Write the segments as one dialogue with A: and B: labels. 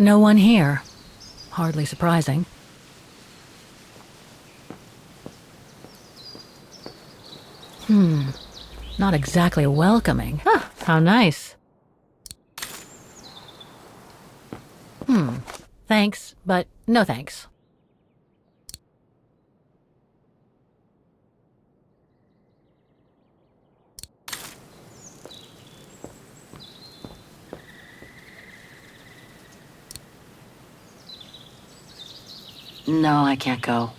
A: No one here. Hardly surprising. Not exactly welcoming. Huh, how nice. Thanks, but no thanks. No, I can't go.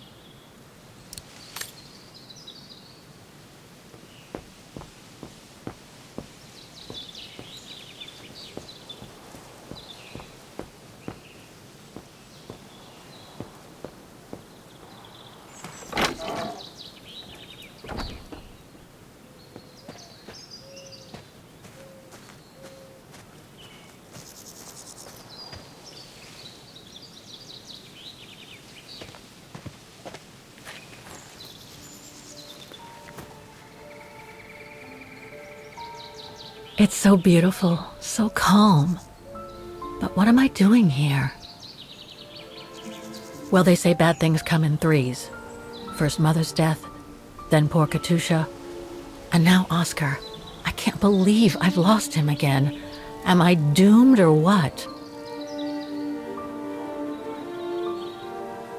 A: It's so beautiful, so calm. But what am I doing here? Well, they say bad things come in threes. First Mother's death, then poor Katusha, and now Oscar. I can't believe I've lost him again. Am I doomed or what?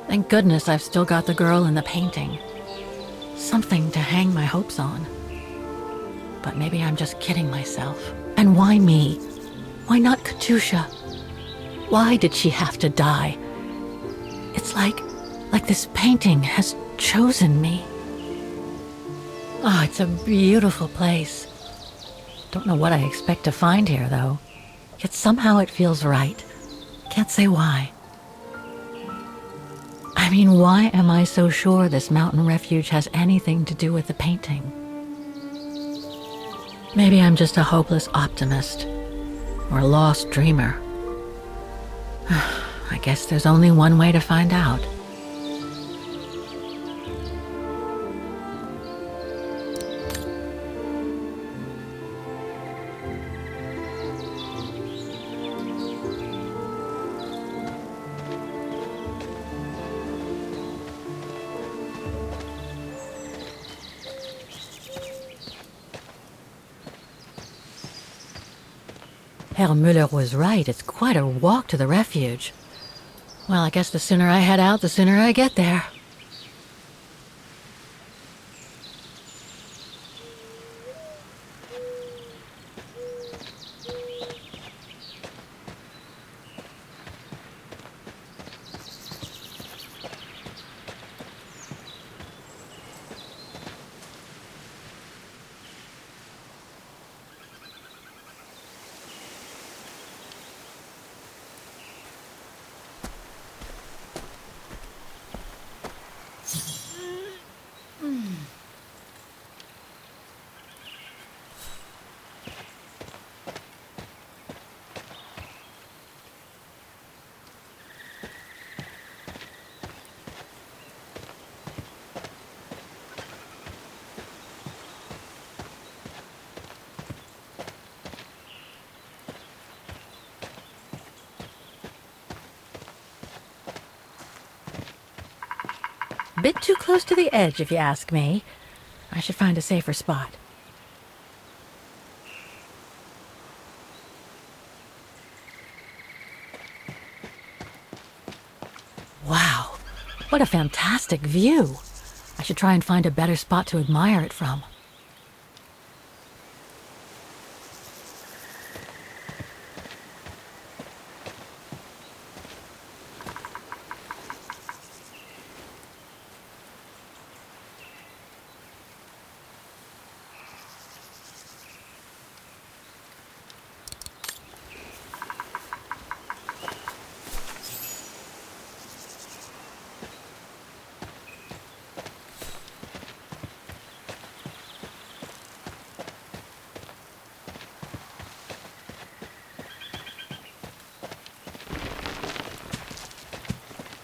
A: Thank goodness I've still got the girl in the painting. Something to hang my hopes on. But maybe I'm just kidding myself. And why me? Why not Katusha? Why did she have to die? It's like this painting has chosen me. Oh, it's a beautiful place. Don't know what I expect to find here, though. Yet somehow it feels right. Can't say why. I mean, why am I so sure this mountain refuge has anything to do with the painting? Maybe I'm just a hopeless optimist, or a lost dreamer. I guess there's only one way to find out. Herr Müller was right. It's quite a walk to the refuge. Well, I guess the sooner I head out, the sooner I get there. Bit too close to the edge, if you ask me. I should find a safer spot. Wow, what a fantastic view. I should try and find a better spot to admire it from.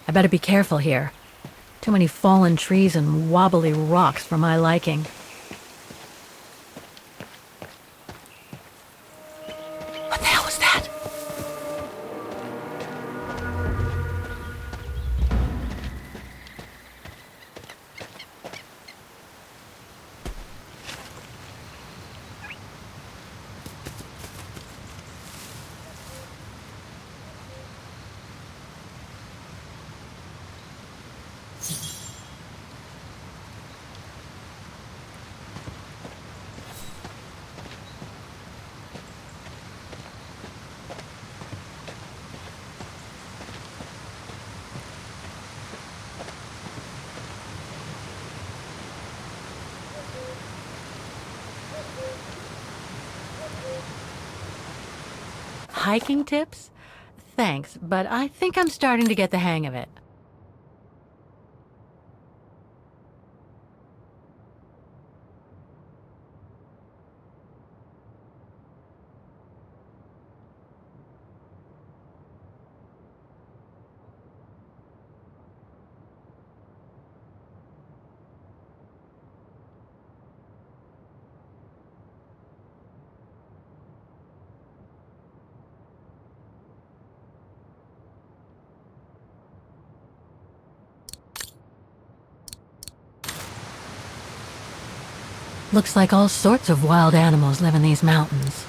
A: I better be careful here. Too many fallen trees and wobbly rocks for my liking. What the hell was that? hiking tips? Thanks, but I think I'm starting to get the hang of it. Looks like all sorts of wild animals live in these mountains.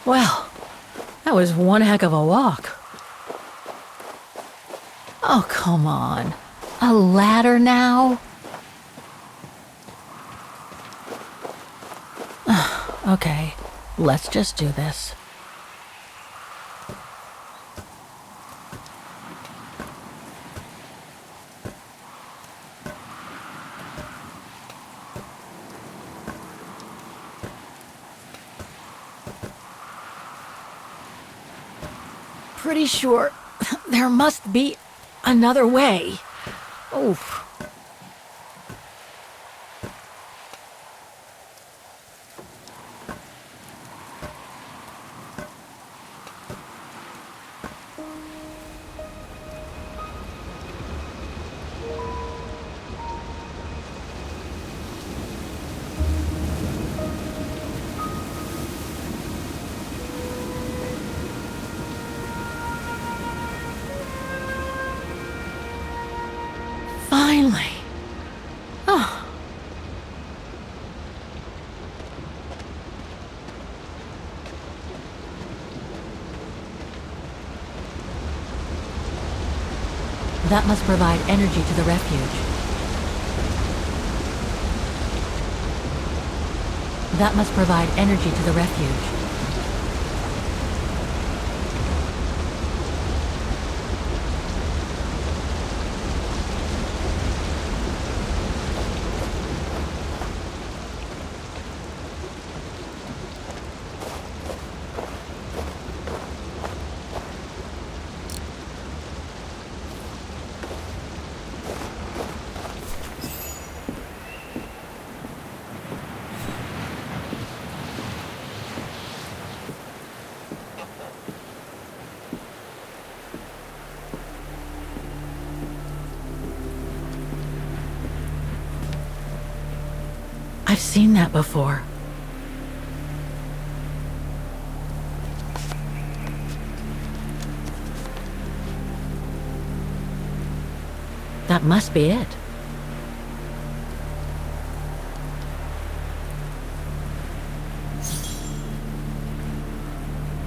A: Well, that was one heck of a walk. Oh, come on. A ladder now? Okay, let's just do this. Pretty sure there must be another way. Oof. Finally. Oh. That must provide energy to the refuge. That must provide energy to the refuge. I've seen that before. That must be it.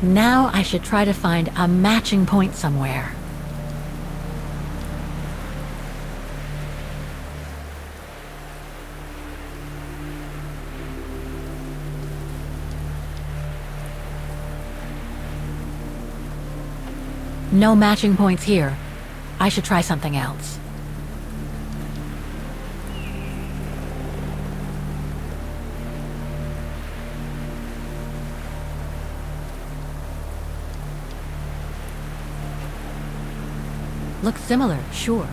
A: Now I should try to find a matching point somewhere. No matching points here. I should try something else. Looks similar, sure,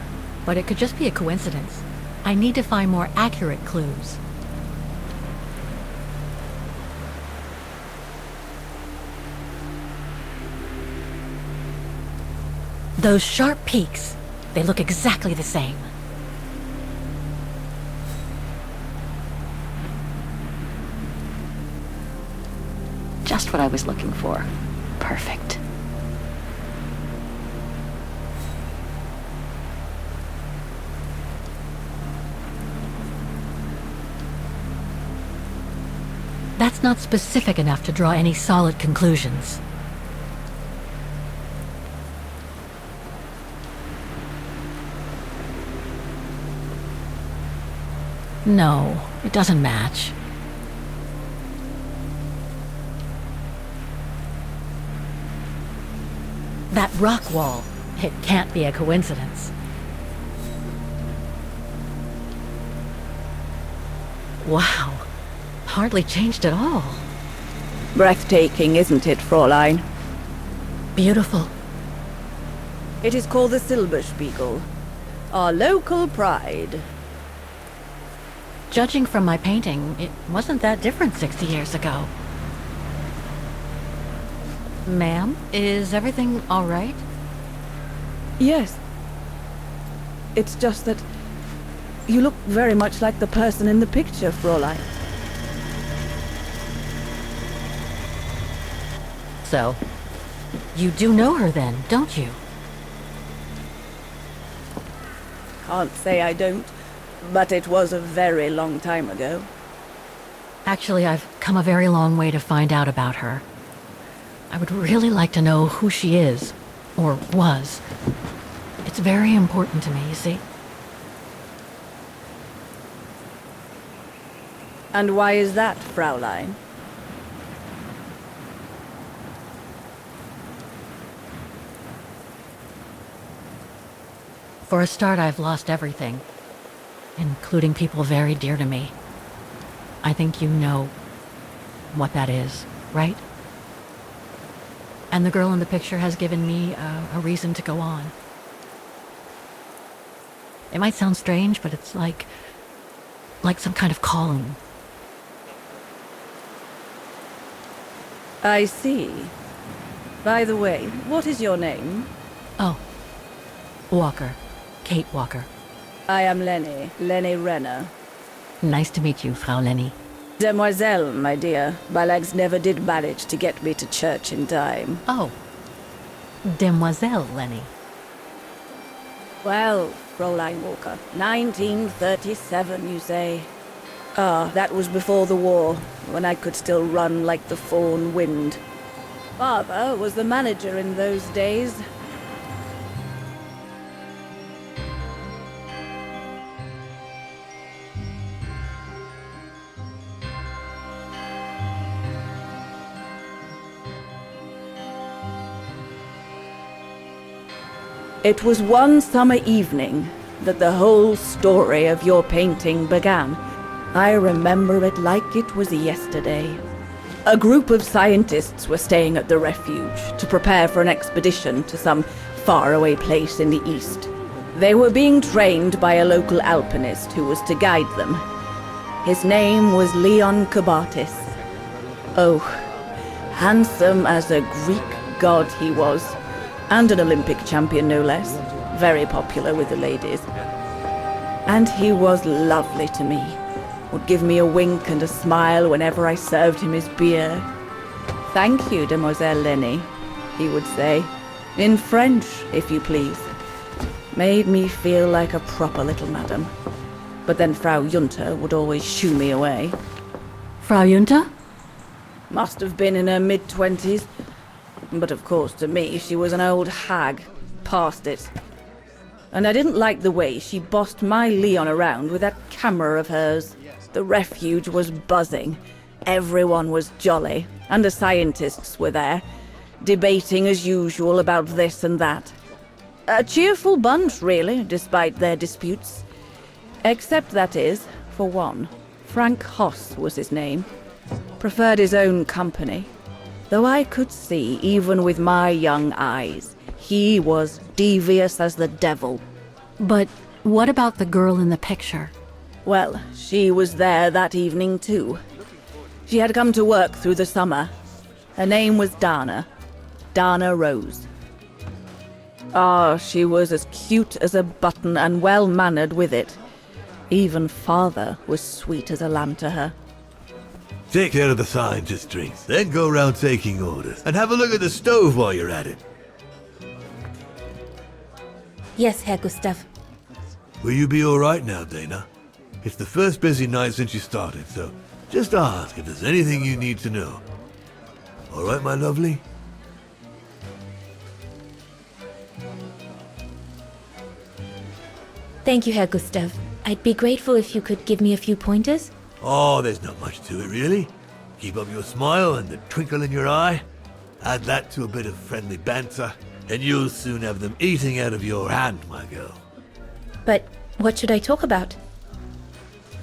A: but it could just be a coincidence. I need to find more accurate clues. Those sharp peaks, they look exactly the same. Just what I was looking for. Perfect. That's not specific enough to draw any solid conclusions. No, it doesn't match. That rock wall, it can't be a coincidence. Wow, hardly changed at all.
B: Breathtaking, isn't it, Fräulein?
A: Beautiful.
B: It is called the Silberspiegel, our local pride.
A: Judging from my painting, it wasn't that different 60 years ago. Ma'am, is everything all right?
B: Yes. It's just that you look very much like the person in the picture, Fräulein.
A: So, you do know her then, don't you?
B: Can't say I don't, but it was a very long time ago.
A: Actually, I've come a very long way to find out about her. I would really like to know who she is, or was. It's very important to me, you see.
B: And why is that, Fräulein?
A: For a start, I've lost everything, including people very dear to me. I think you know what that is, right? And the girl in the picture has given me a reason to go on. It might sound strange, but it's like some kind of calling.
B: I see. By the way, what is your name?
A: Oh, Walker. Kate Walker.
B: I am Lenny Renner.
A: Nice to meet you, Frau Lenny.
B: Demoiselle, my dear. My legs never did manage to get me to church in time.
A: Oh, Demoiselle Lenny.
B: Well, Fräulein Walker, 1937, you say? Ah, that was before the war, when I could still run like the fawn wind. Father was the manager in those days. It was one summer evening that the whole story of your painting began. I remember it like it was yesterday. A group of scientists were staying at the refuge to prepare for an expedition to some faraway place in the east. They were being trained by a local alpinist who was to guide them. His name was Leon Kubatis. Oh, handsome as a Greek god he was. And an Olympic champion, no less. Very popular with the ladies. And he was lovely to me. Would give me a wink and a smile whenever I served him his beer. "Thank you, Demoiselle Lenny," he would say. In French, if you please. Made me feel like a proper little madam. But then Frau Junta would always shoo me away.
A: Frau Junta?
B: Must have been in her mid-20s. But of course, to me, she was an old hag. Past it. And I didn't like the way she bossed my Leon around with that camera of hers. The refuge was buzzing. Everyone was jolly. And the scientists were there, debating as usual about this and that. A cheerful bunch, really, despite their disputes. Except, that is, for one. Frank Hoss was his name. Preferred his own company. Though I could see, even with my young eyes, He was devious as the devil.
A: But what about the girl in the picture?
B: Well, she was there that evening too. She had come to work through the summer. Her name was Dana Roze. Ah, she was as cute as a button and well-mannered with it. Even father was sweet as a lamb to her.
C: Take care of the scientist drinks, then go round taking orders. And have a look at the stove while you're at it.
D: Yes, Herr Gustav.
C: Will you be alright now, Dana? It's the first busy night since you started, so just ask if there's anything you need to know. Alright, my lovely?
D: Thank you, Herr Gustav. I'd be grateful if you could give me a few pointers.
C: Oh, there's not much to it, really. Keep up your smile and the twinkle in your eye. Add that to a bit of friendly banter, and you'll soon have them eating out of your hand, my girl.
D: But what should I talk about?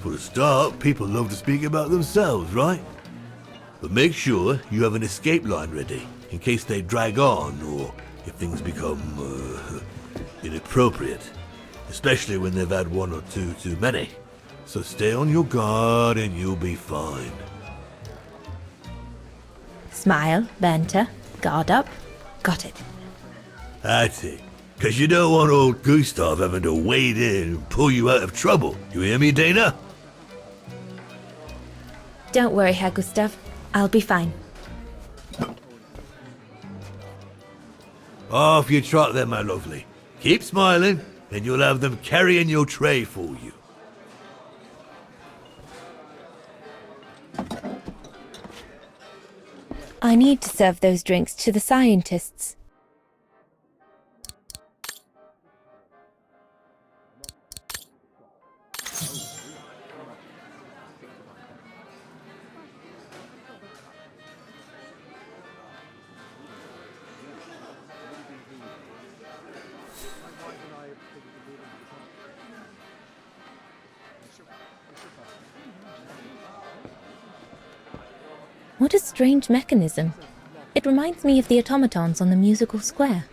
C: For a start, people love to speak about themselves, right? But make sure you have an escape line ready, in case they drag on, or if things become, inappropriate. Especially when they've had one or two too many. So stay on your guard and you'll be fine.
D: Smile, banter, guard up. Got it.
C: That's it. Because you don't want old Gustav having to wade in and pull you out of trouble. You hear me, Dana?
D: Don't worry, Herr Gustav. I'll be fine.
C: Off you trot then, my lovely. Keep smiling, and you'll have them carrying your tray for you.
D: I need to serve those drinks to the scientists. What a strange mechanism. It reminds me of the automatons on the musical square.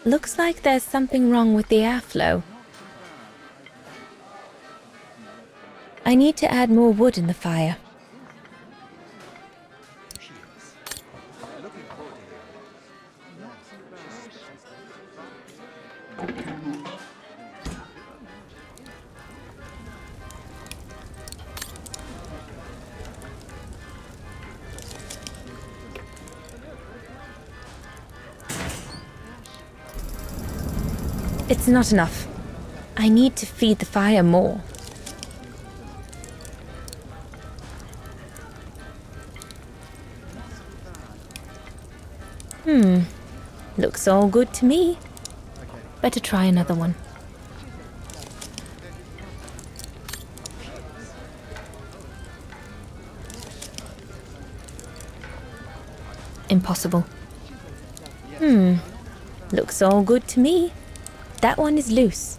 D: Looks like there's something wrong with the airflow. I need to add more wood in the fire. It's not enough. I need to feed the fire more. Looks all good to me. Better try another one. Impossible. Looks all good to me. That one is loose.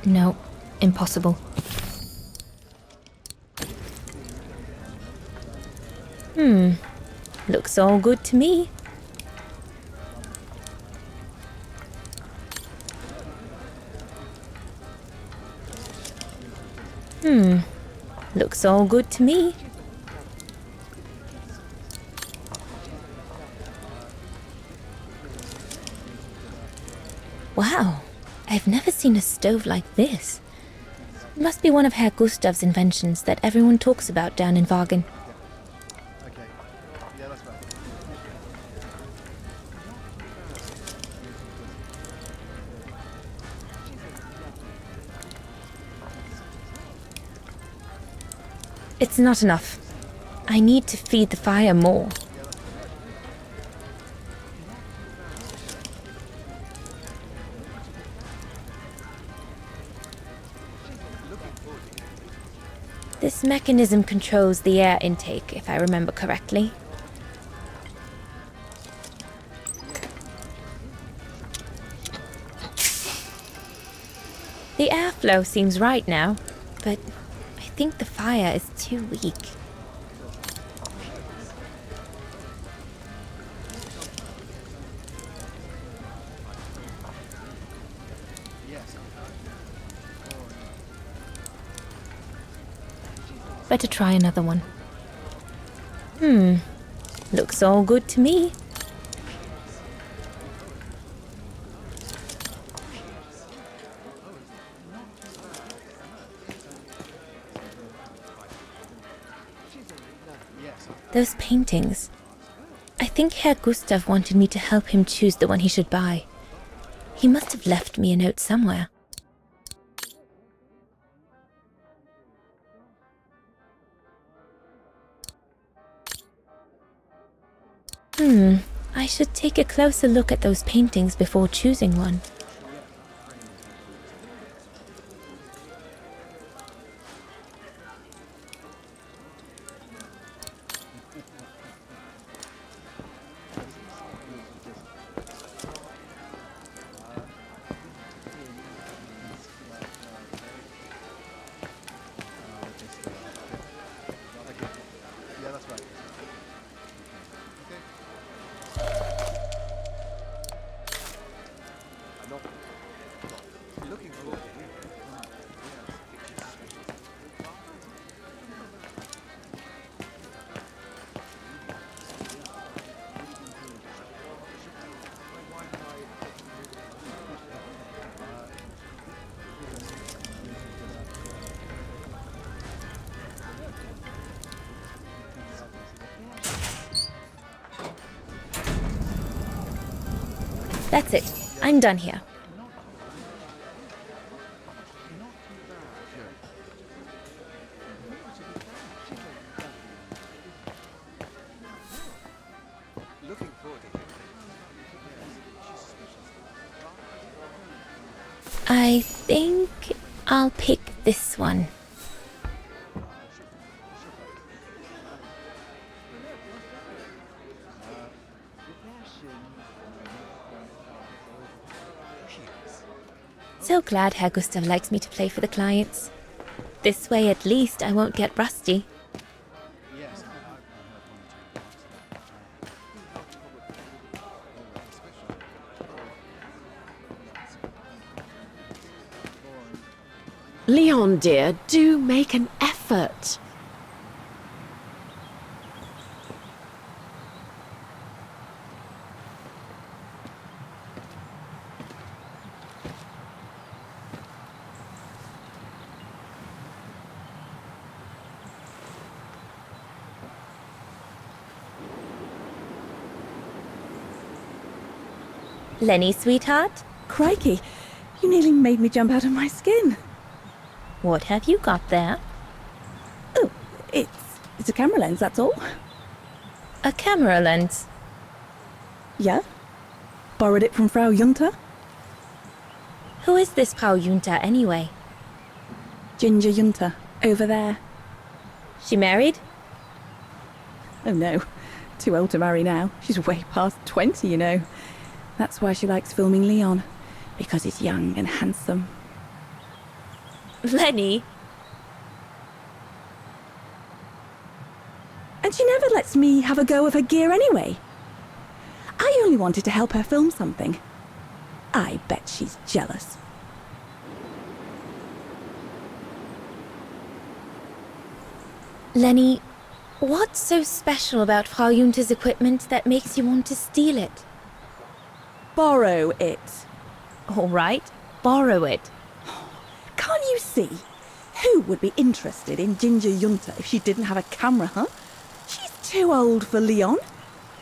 D: No, impossible. Looks all good to me. Looks all good to me. Wow, I've never seen a stove like this. It must be one of Herr Gustav's inventions that everyone talks about down in Vaghen. It's not enough. I need to feed the fire more. This mechanism controls the air intake, if I remember correctly. The airflow seems right now, but I think the fire is too weak. Better try another one. Looks all good to me. Those paintings. I think Herr Gustav wanted me to help him choose the one he should buy. He must have left me a note somewhere. I should take a closer look at those paintings before choosing one. That's it. I'm done here. I think I'll pick this one. So glad Herr Gustav likes me to play for the clients. This way at least I won't get rusty.
E: Leon, dear, do make an effort.
D: Lenny, sweetheart,
B: Crikey, you nearly made me jump out of my skin.
D: what have you got there?
B: Oh, it's a camera lens, that's all.
D: A camera lens.
B: Yeah? Borrowed it from Frau Junta?
D: Who is this Frau Junta anyway?
B: Ginger Junta, over there.
D: She married?
B: Oh no, too old to marry now. She's way past 20, you know. That's why she likes filming Leon, because he's young and handsome.
D: Lenny?
B: And she never lets me have a go of her gear anyway. I only wanted to help her film something. I bet she's jealous.
D: Lenny, what's so special about Frau Junta's equipment that makes you want to steal it?
B: Borrow it.
D: All right, borrow it.
B: Can't you see? Who would be interested in Ginger Junta if she didn't have a camera, huh? She's too old for Leon.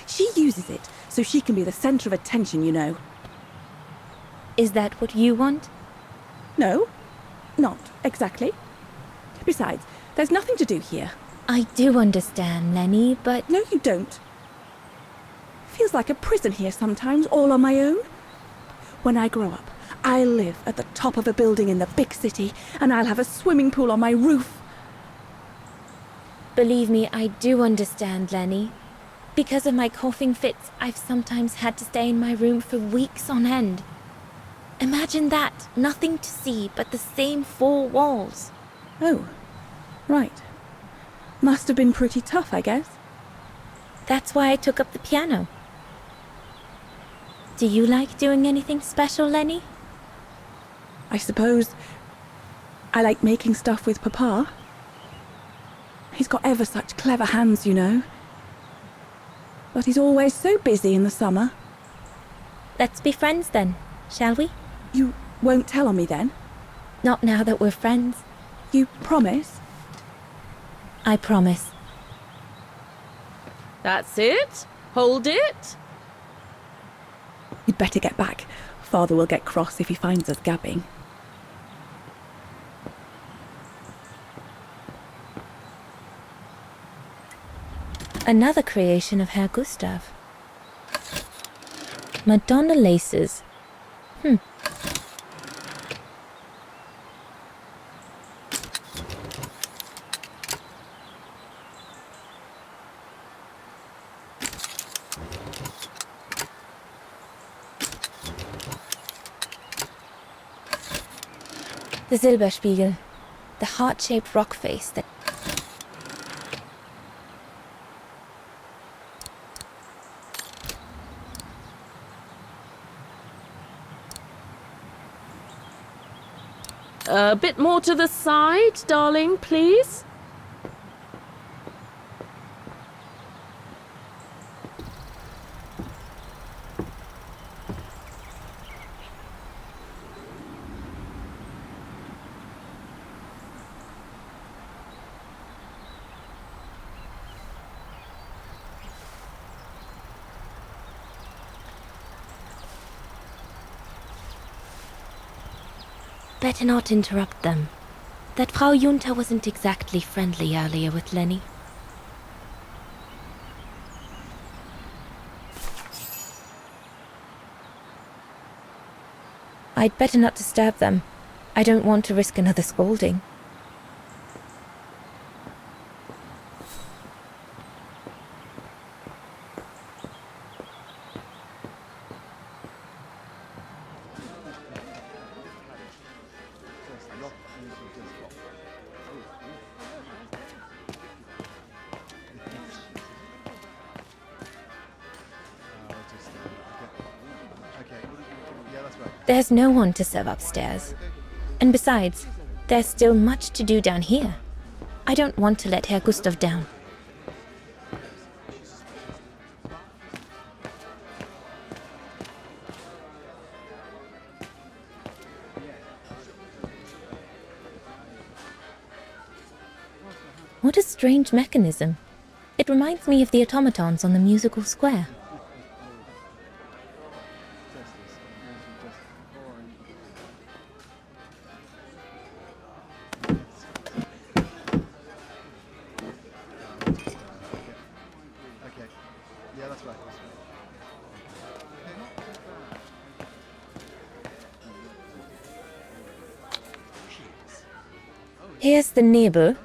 B: She uses it so she can be the centre of attention, you know.
D: Is that what you want?
B: No, not exactly. Besides, there's nothing to do here.
D: I do understand, Lenny, but...
B: No, you don't. Feels like a prison here sometimes, all on my own. When I grow up, I'll live at the top of a building in the big city, and I'll have a swimming pool on my roof.
D: Believe me, I do understand, Lenny. Because of my coughing fits, I've sometimes had to stay in my room for weeks on end. Imagine that, nothing to see but the same four walls.
B: Oh, right. Must have been pretty tough, I guess.
D: That's why I took up the piano. Do you like doing anything special, Lenny?
B: I suppose I like making stuff with Papa. He's got ever such clever hands, you know. But he's always so busy in the summer.
D: Let's be friends then, shall we?
B: You won't tell on me then?
D: Not now that we're friends.
B: You promise?
D: I promise.
E: That's it. Hold it.
B: You'd better get back. Father will get cross if he finds us gabbing.
D: Another creation of Herr Gustav. Madonna laces. The Silberspiegel, the heart-shaped rock face that...
E: A bit more to the side, darling, please.
D: Better not interrupt them. That Frau Junta wasn't exactly friendly earlier with Lenny. I'd better not disturb them. I don't want to risk another scolding. There's no one to serve upstairs. And besides, there's still much to do down here. I don't want to let Herr Gustav down. What a strange mechanism. It reminds me of the automatons on the musical square. Here's the Nebel.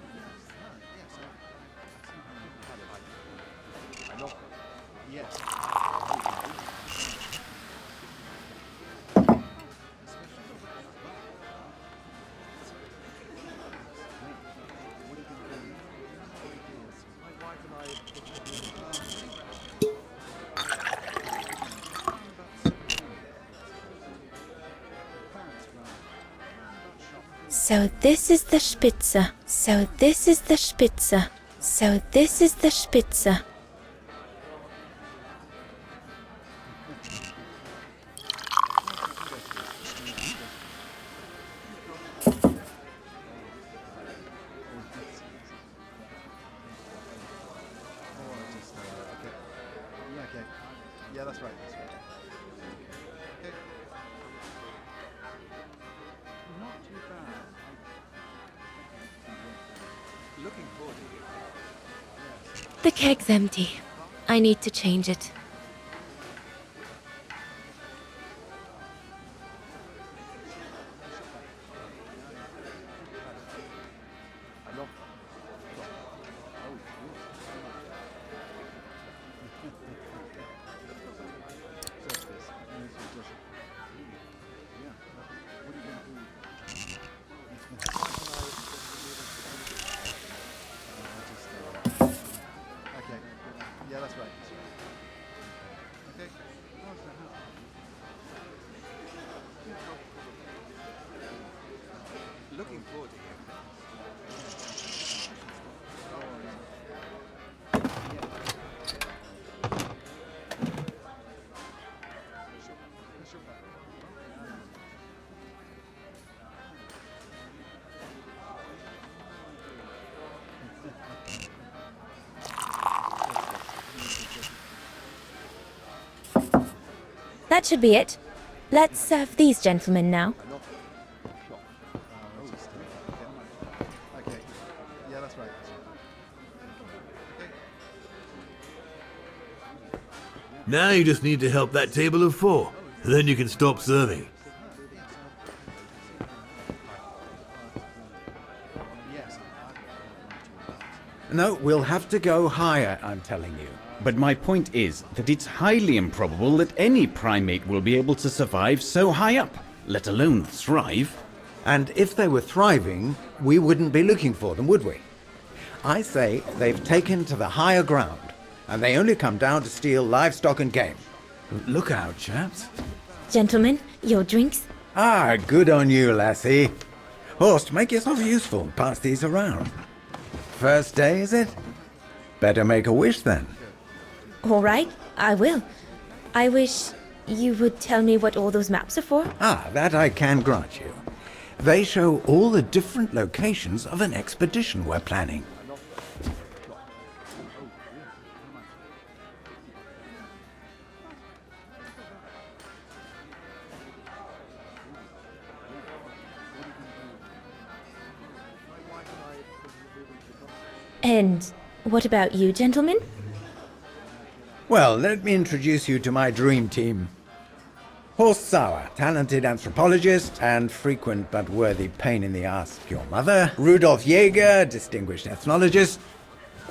D: So this is the Spitze. So this is the Spitze. So this is the Spitze.
F: Yeah, that's right. That's right. Not too bad. Looking forward to it.
D: The keg's empty. I need to change it.
F: Okay. Yeah, that's right. Okay.
G: Looking forward to hearing.
D: That should be it. Let's serve these gentlemen now.
F: Okay. Yeah, that's right. Okay.
C: Now you just need to help that table of 4. Then you can stop serving.
F: Yes.
H: No, we'll have to go higher, I'm telling you. But my point is that it's highly improbable that any primate will be able to survive so high up, let alone thrive.
I: And if they were thriving, we wouldn't be looking for them, would we? I say they've taken to the higher ground, and they only come down to steal livestock and game.
H: Look out, chaps.
D: Gentlemen, your drinks?
I: Ah, good on you, lassie. Horst, make yourself useful and pass these around. First day, is it? Better make a wish then.
D: All right, I will. I wish you would tell me what all those maps are for.
I: Ah, that I can grant you. They show all the different locations of an expedition we're planning.
D: And what about you, gentlemen?
I: Well, let me introduce you to my dream team. Horst Sauer, talented anthropologist and frequent but worthy pain in the ass to your mother. Rudolf Jäger, distinguished ethnologist.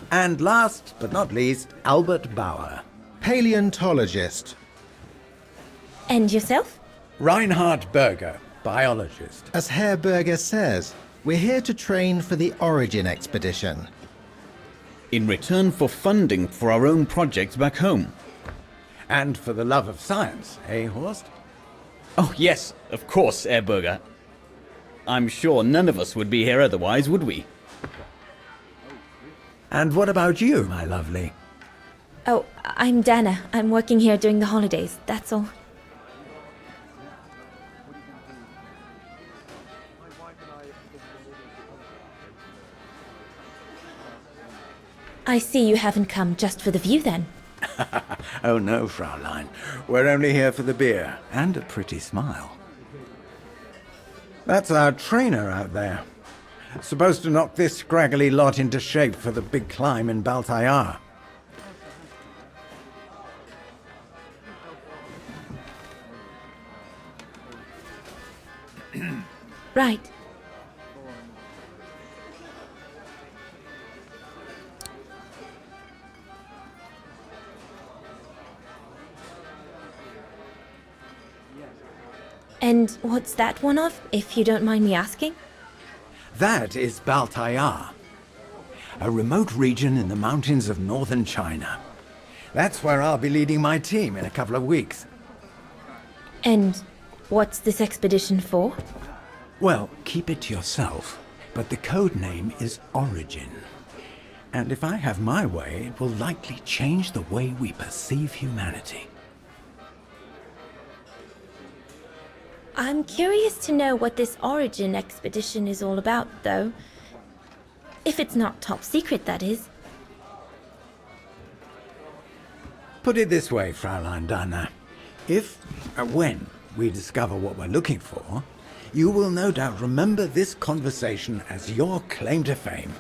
I: And last but not least, Albert Bauer,
J: Paleontologist.
D: And yourself?
I: Reinhard Berger, biologist.
J: As Herr Berger says, we're here to train for the Origin expedition.
H: In return for funding for our own projects back home.
I: And for the love of science, eh, Horst?
H: Oh, yes, of course, Herr Berger. I'm sure none of us would be here otherwise, would we?
I: And what about you, my lovely?
D: Oh, I'm Dana. I'm working here during the holidays, that's all. I see you haven't come just for the view then.
I: Oh no, Fraulein. We're only here for the beer and a pretty smile. That's our trainer out there. Supposed to knock this scraggly lot into shape for the big climb in Baltayar.
D: Right. And what's that one of, if you don't mind me asking?
I: That is Baltayar, a remote region in the mountains of northern China. That's where I'll be leading my team in a couple of weeks.
D: And what's this expedition for?
I: Well, keep it to yourself, but the code name is Origin. And if I have my way, it will likely change the way we perceive humanity.
D: I'm curious to know what this Origin expedition is all about, though. If it's not top secret, that is.
I: Put it this way, Fraulein Dana. When we discover what we're looking for, you will no doubt remember this conversation as your claim to fame.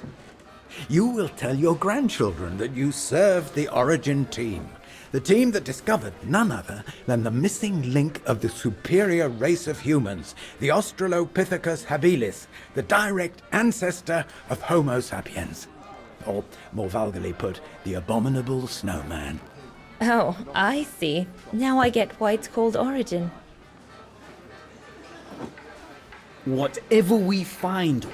I: You will tell your grandchildren that you served the Origin team. The team that discovered none other than the missing link of the superior race of humans, the Australopithecus habilis, the direct ancestor of Homo sapiens. Or, more vulgarly put, the abominable snowman.
D: Oh, I see. Now I get why it's called Origin.
H: Whatever we find,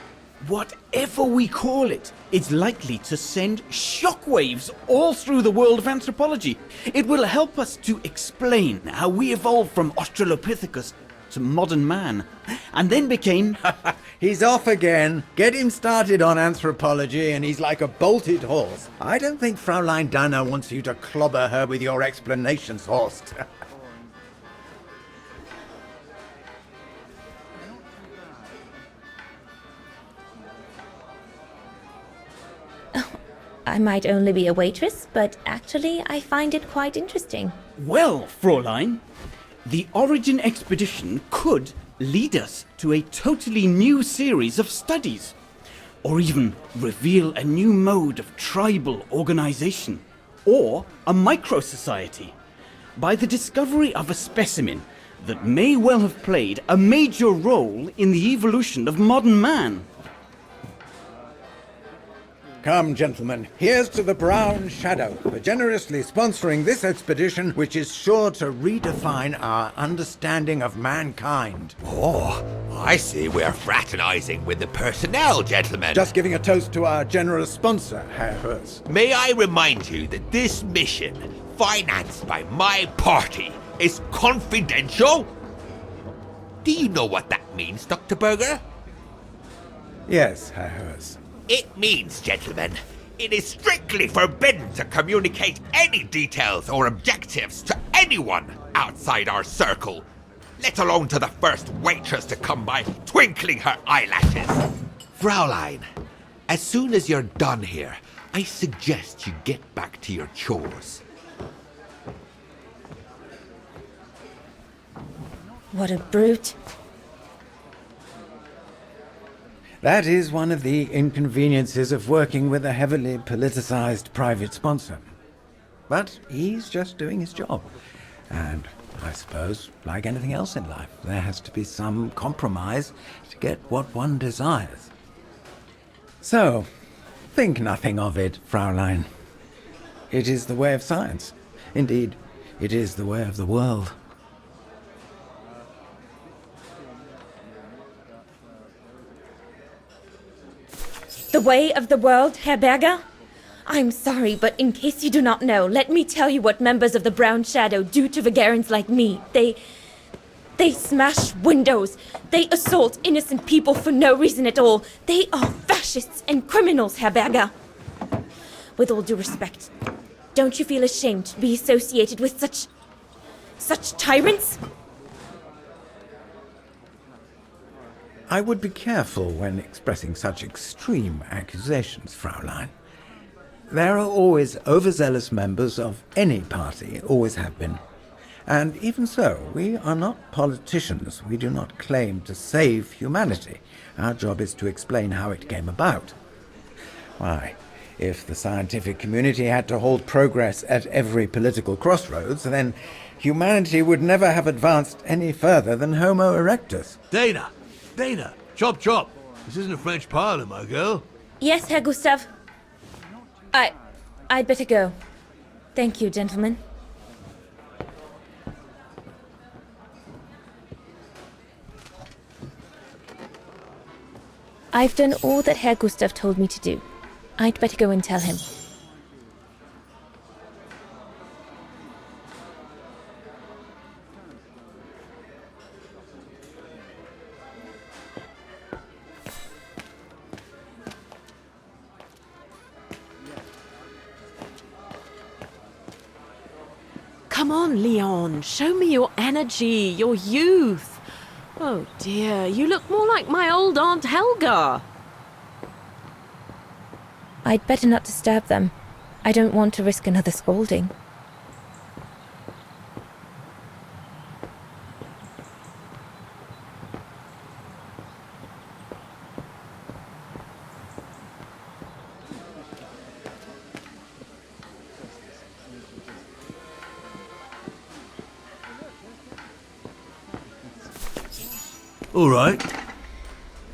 H: whatever we call it, it's likely to send shockwaves all through the world of anthropology. It will help us to explain how we evolved from Australopithecus to modern man, and then became...
I: He's off again. Get him started on anthropology and he's like a bolted horse. I don't think Fraulein Dana wants you to clobber her with your explanations, Horst.
D: I might only be a waitress, but actually I find it quite interesting.
H: Well, Fräulein, the Origin expedition could lead us to a totally new series of studies, or even reveal a new mode of tribal organization, or a micro-society, by the discovery of a specimen that may well have played a major role in the evolution of modern man.
I: Come, gentlemen, here's to the Brown Shadow for generously sponsoring this expedition, which is sure to redefine our understanding of mankind.
G: Oh, I see we're fraternizing with the personnel, gentlemen.
I: Just giving a toast to our generous sponsor, Herr Hertz.
G: May I remind you that this mission, financed by my party, is confidential? Do you know what that means, Dr. Berger?
I: Yes, Herr Hertz.
G: It means, gentlemen, it is strictly forbidden to communicate any details or objectives to anyone outside our circle, let alone to the first waitress to come by twinkling her eyelashes. Fraulein, as soon as you're done here, I suggest you get back to your chores.
D: What a brute.
I: That is one of the inconveniences of working with a heavily politicized private sponsor. But he's just doing his job. And I suppose, like anything else in life, there has to be some compromise to get what one desires. So, think nothing of it, Fraulein. It is the way of science. Indeed, it is the way of the world.
D: The way of the world, Herr Berger? I'm sorry, but in case you do not know, let me tell you what members of the Brown Shadow do to Vagarans like me. They smash windows. They assault innocent people for no reason at all. They are fascists and criminals, Herr Berger. With all due respect, don't you feel ashamed to be associated with such tyrants?
I: I would be careful when expressing such extreme accusations, Fraulein. There are always overzealous members of any party, always have been. And even so, we are not politicians. We do not claim to save humanity. Our job is to explain how it came about. Why, if the scientific community had to hold progress at every political crossroads, then humanity would never have advanced any further than Homo erectus.
C: Dana, chop chop. This isn't a French parlor, my girl.
D: Yes, Herr Gustav. I'd better go. Thank you, gentlemen. I've done all that Herr Gustav told me to do. I'd better go and tell him.
E: Come on, Leon. Show me your energy, your youth. Oh dear, you look more like my old Aunt Helga.
D: I'd better not disturb them. I don't want to risk another scolding.
C: All right.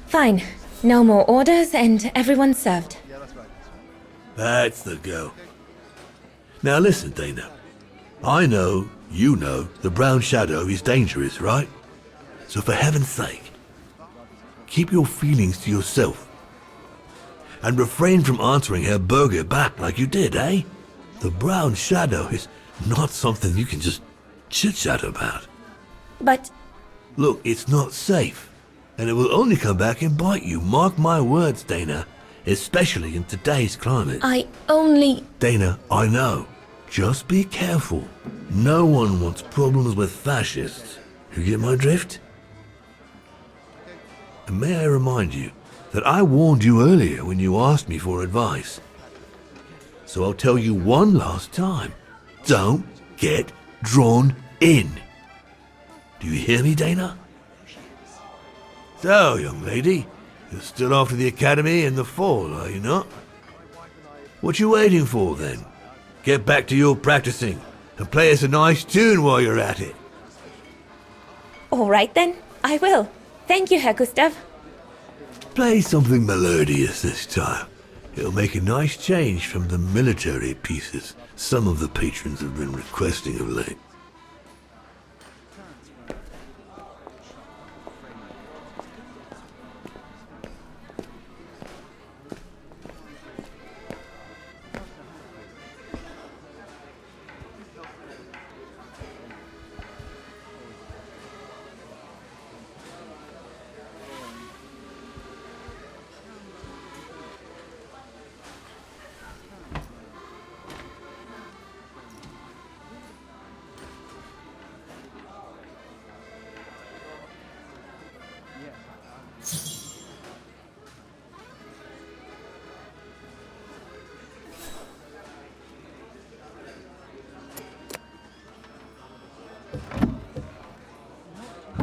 D: Fine. No more orders and everyone's served.
F: Yeah, that's right.
C: That's the go. Now listen, Dana. I know, you know, the brown shadow is dangerous, right? So for heaven's sake, keep your feelings to yourself. And refrain from answering her burger back like you did, eh? The brown shadow is not something you can just chit-chat about.
D: But
C: Look, it's not safe. And it will only come back and bite you. Mark my words, Dana. Especially in today's climate.
D: I only...
C: Dana, I know. Just be careful. No one wants problems with fascists. You get my drift? And may I remind you that I warned you earlier when you asked me for advice. So I'll tell you one last time. Don't get drawn in. Do you hear me, Dana? So, young lady, you're still off to the academy in the fall, are you not? What you waiting for, then? Get back to your practicing and play us a nice tune while you're at it.
D: All right then, I will. Thank you, Herr Gustav.
C: Play something melodious this time. It'll make a nice change from the military pieces some of the patrons have been requesting of late.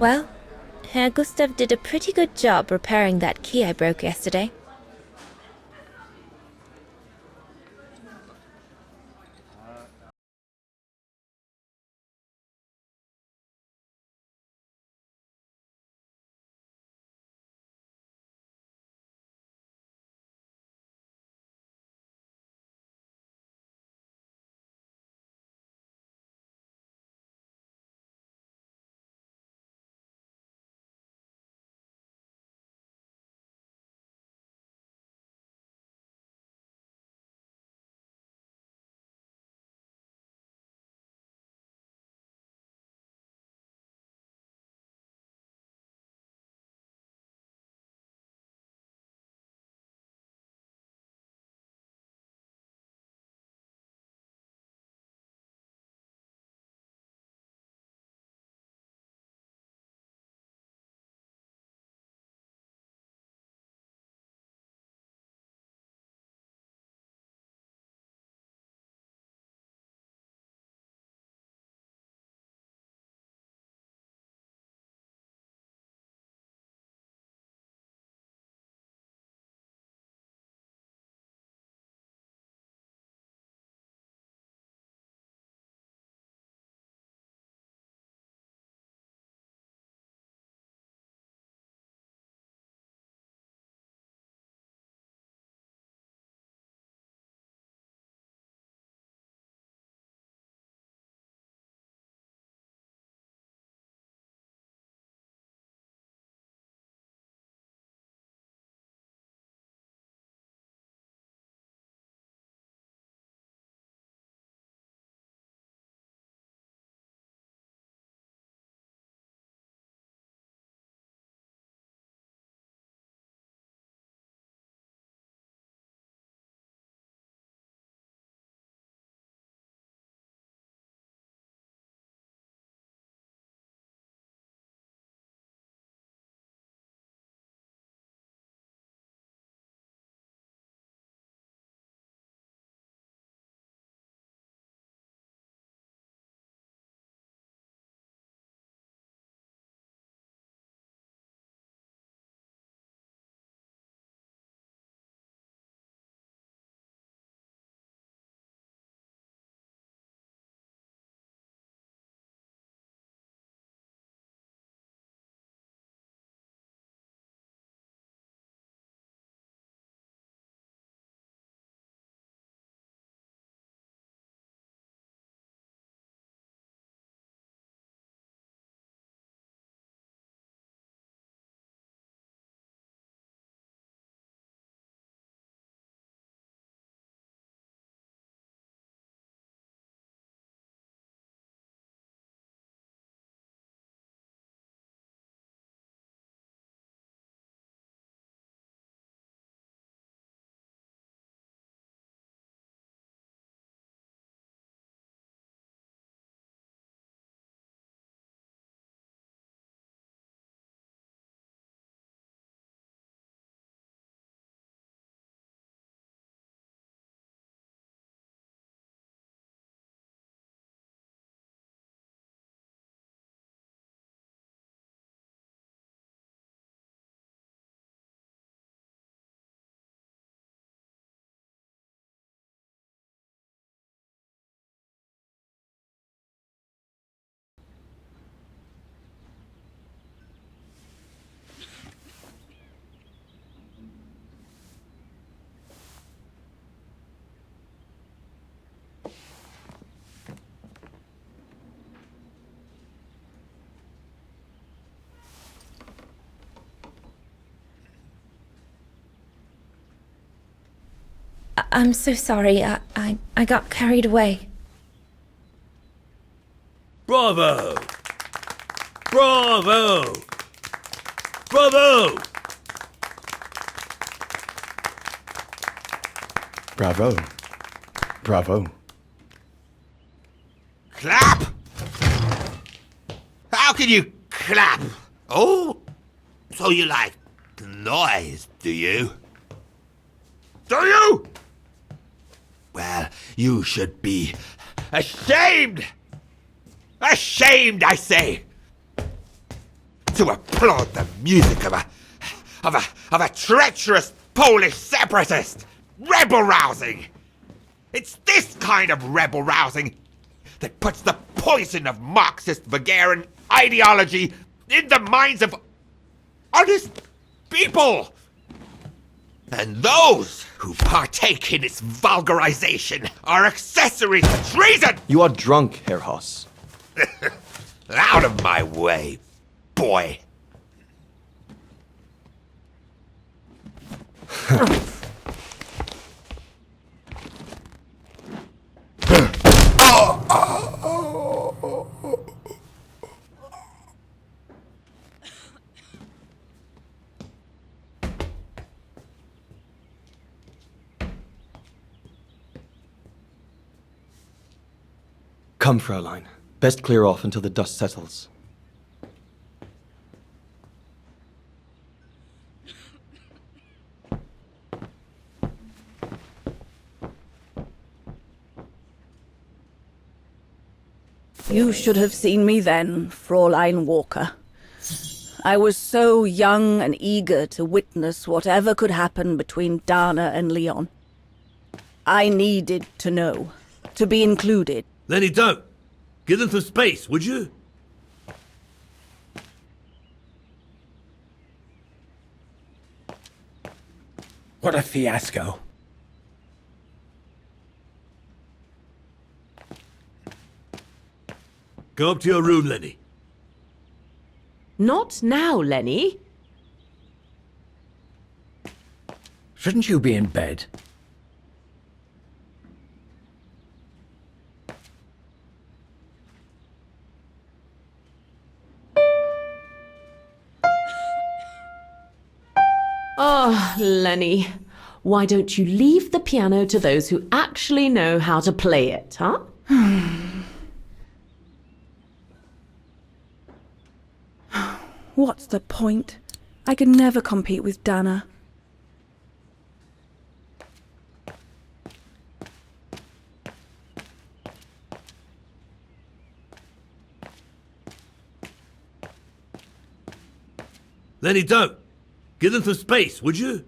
D: Well, Herr Gustav did a pretty good job repairing that key I broke yesterday. I'm so sorry. I got carried away.
C: Bravo! Bravo! Bravo!
I: Bravo. Bravo.
G: Clap! How can you clap? Oh, so you like noise, do you? Do you? Well, you should be ashamed! Ashamed, I say! To applaud the music of a treacherous Polish separatist! Rebel-rousing! It's this kind of rebel-rousing that puts the poison of Marxist Vaghen ideology in the minds of honest people! And those who partake in its vulgarization are accessories to treason!
K: You are drunk, Herr Hoss.
G: Out of my way, boy.
K: Come, Fräulein. Best clear off until the dust settles.
B: You should have seen me then, Fräulein Walker. I was so young and eager to witness whatever could happen between Dana and Leon. I needed to know, to be included.
C: Lenny, don't! Give them some space, would you?
I: What a fiasco.
C: Go up to your room, Lenny.
E: Not now, Lenny.
I: Shouldn't you be in bed?
E: Oh, Lenny. Why don't you leave the piano to those who actually know how to play it, huh?
B: What's the point? I could never compete with Dana.
C: Lenny, don't! Give them some space, would you?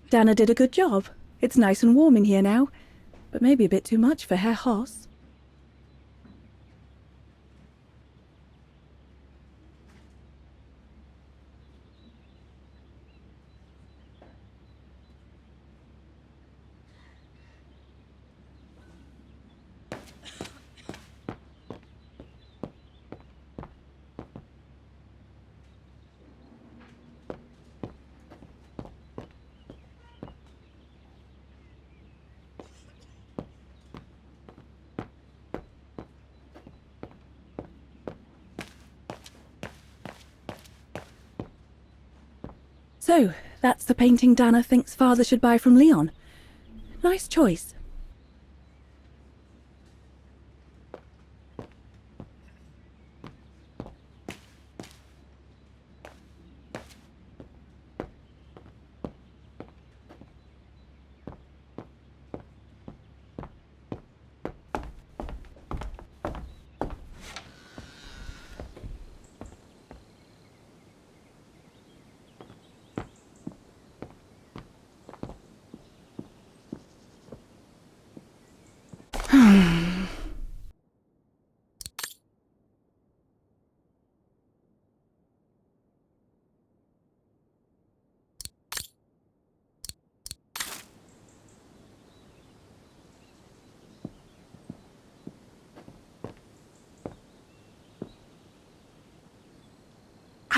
B: Dana did a good job. It's nice and warm in here now, but maybe a bit too much for Herr Hoss. So, that's the painting Dana thinks Father should buy from Leon. Nice choice.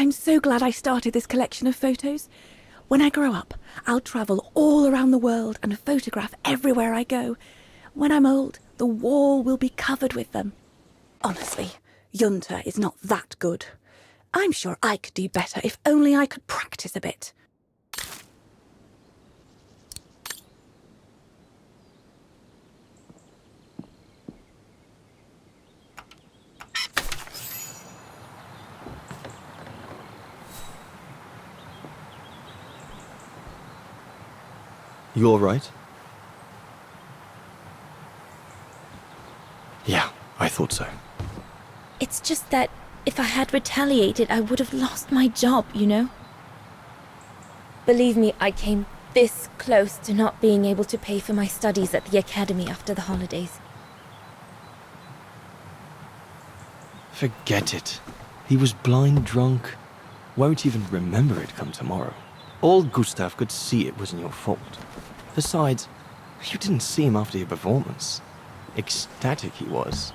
B: I'm so glad I started this collection of photos. When I grow up, I'll travel all around the world and photograph everywhere I go. When I'm old, the wall will be covered with them. Honestly, Junta is not that good. I'm sure I could do better if only I could practice a bit.
K: You all right? Yeah, I thought so.
D: It's just that if I had retaliated, I would have lost my job, you know? Believe me, I came this close to not being able to pay for my studies at the academy after the holidays.
K: Forget it. He was blind drunk. Won't even remember it come tomorrow. Old Gustav could see it wasn't your fault. Besides, you didn't see him after your performance. Ecstatic he was.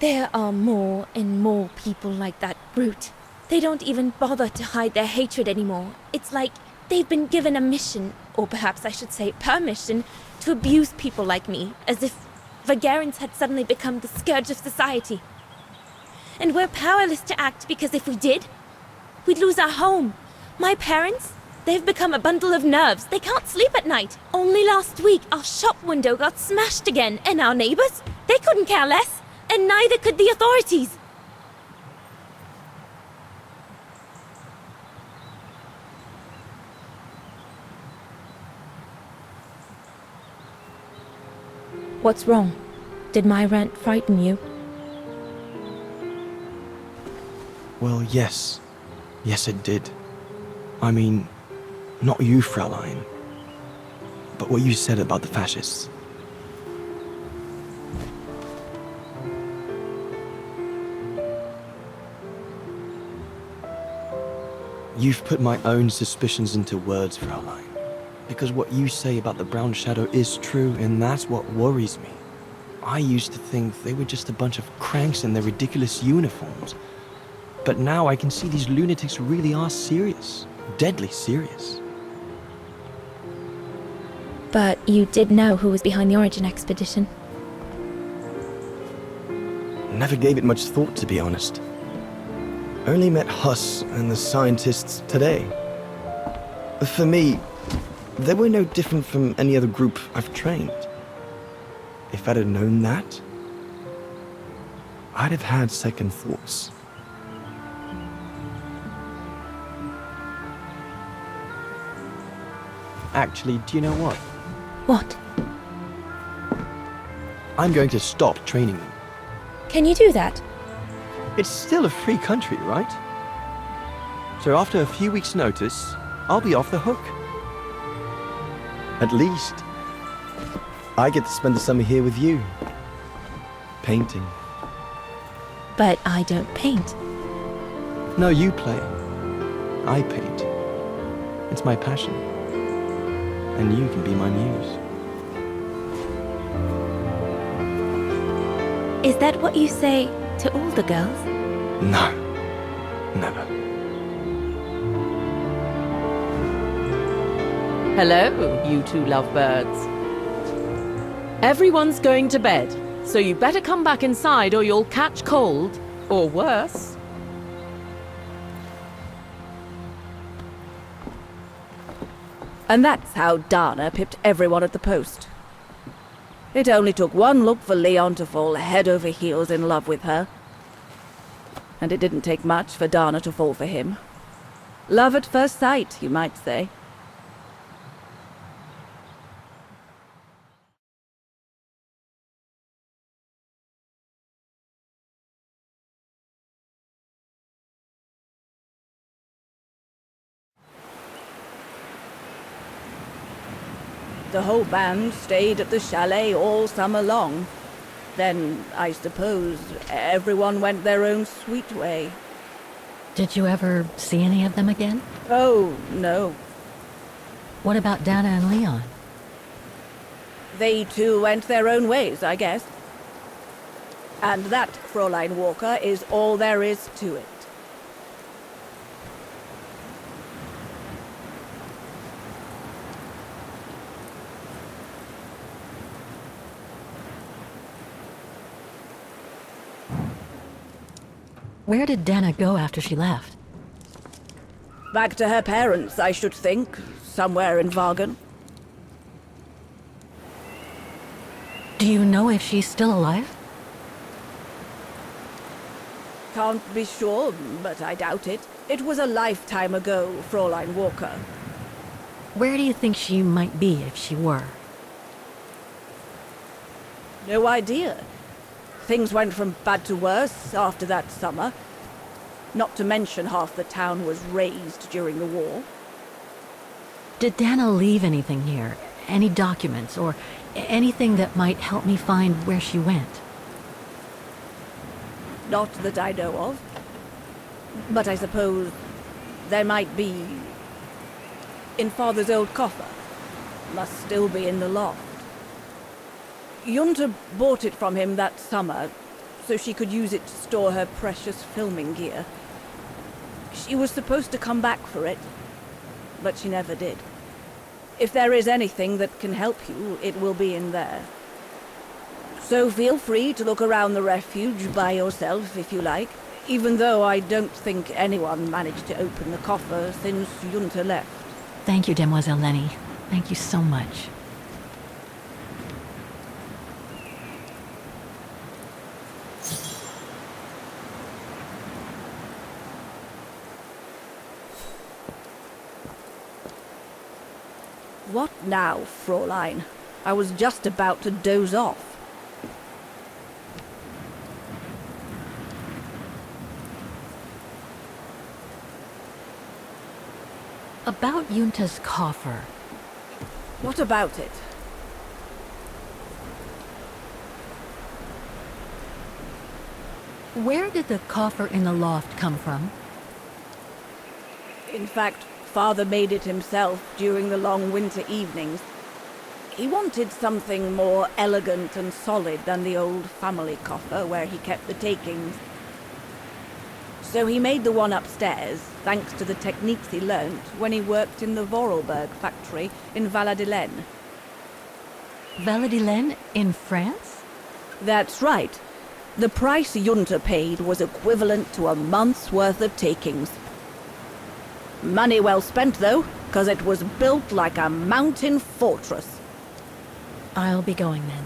D: There are more and more people like that brute. They don't even bother to hide their hatred anymore. It's like they've been given a mission, or perhaps I should say permission, to abuse people like me, as if Vagerans had suddenly become the scourge of society. And we're powerless to act because if we did, we'd lose our home. My parents, they've become a bundle of nerves. They can't sleep at night. Only last week, our shop window got smashed again, and our neighbors, they couldn't care less, and neither could the authorities. What's wrong? Did my rant frighten you?
K: Well, yes. Yes, it did. I mean, not you, Fraulein. But what you said about the fascists. You've put my own suspicions into words, Fraulein. Because what you say about the Brown Shadow is true, and that's what worries me. I used to think they were just a bunch of cranks in their ridiculous uniforms. But now I can see these lunatics really are serious. Deadly serious.
D: But you did know who was behind the Origin expedition?
K: Never gave it much thought, to be honest. Only met Huss and the scientists today. For me, they were no different from any other group I've trained. If I'd have known that, I'd have had second thoughts. Actually, do you know what?
D: What?
K: I'm going to stop training them.
D: Can you do that?
K: It's still a free country, right? So after a few weeks' notice, I'll be off the hook. At least, I get to spend the summer here with you. Painting.
D: But I don't paint.
K: No, you play. I paint. It's my passion. And you can be my muse.
D: Is that what you say to all the girls?
K: No. Never.
E: Hello, you two lovebirds. Everyone's going to bed, so you better come back inside or you'll catch cold, or worse.
B: And that's how Dana pipped everyone at the post. It only took one look for Leon to fall head over heels in love with her. And it didn't take much for Dana to fall for him. Love at first sight, you might say. The whole band stayed at the chalet all summer long. Then, I suppose, everyone went their own sweet way.
A: Did you ever see any of them again?
B: Oh, no.
A: What about Dana and Leon?
B: They too went their own ways, I guess. And that, Fräulein Walker, is all there is to it.
A: Where did Dana go after she left?
B: Back to her parents, I should think. Somewhere in Vaghen.
A: Do you know if she's still alive?
B: Can't be sure, but I doubt it. It was a lifetime ago, Fräulein Walker.
A: Where do you think she might be if she were?
B: No idea. Things went from bad to worse after that summer. Not to mention half the town was razed during the war.
A: Did Dana leave anything here? Any documents or anything that might help me find where she went?
B: Not that I know of. But I suppose there might be in Father's old coffer. Must still be in the loft. Junta bought it from him that summer, so she could use it to store her precious filming gear. She was supposed to come back for it, but she never did. If there is anything that can help you, it will be in there. So feel free to look around the refuge by yourself if you like, even though I don't think anyone managed to open the coffer since Junta left.
A: Thank you, Demoiselle Lenny. Thank you so much.
B: What now, Fräulein? I was just about to doze off.
A: About Junta's coffer.
B: What about it?
A: Where did the coffer in the loft come from?
B: In fact, Father made it himself during the long winter evenings. He wanted something more elegant and solid than the old family coffer where he kept the takings. So he made the one upstairs, thanks to the techniques he learnt when he worked in the Vorarlberg factory in Valladolid.
A: Valladolid in France?
B: That's right. The price Junta paid was equivalent to a month's worth of takings. Money well spent, though, because it was built like a mountain fortress.
A: I'll be going then.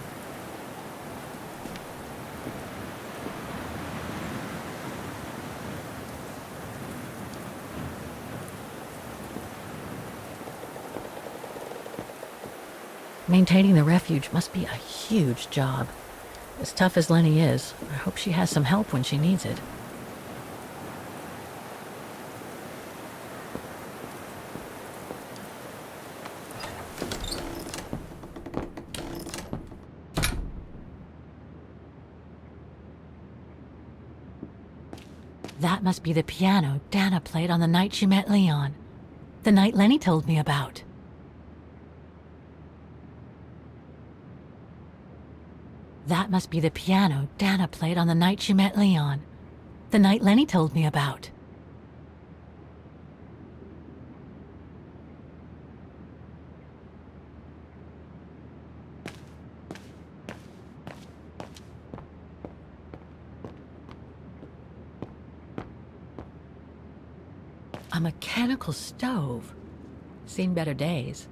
A: Maintaining the refuge must be a huge job. As tough as Lenny is, I hope she has some help when she needs it. That must be the piano Dana played on the night she met Leon. The night Lenny told me about. That must be the piano Dana played on the night she met Leon. The night Lenny told me about. A mechanical stove. Seen better days.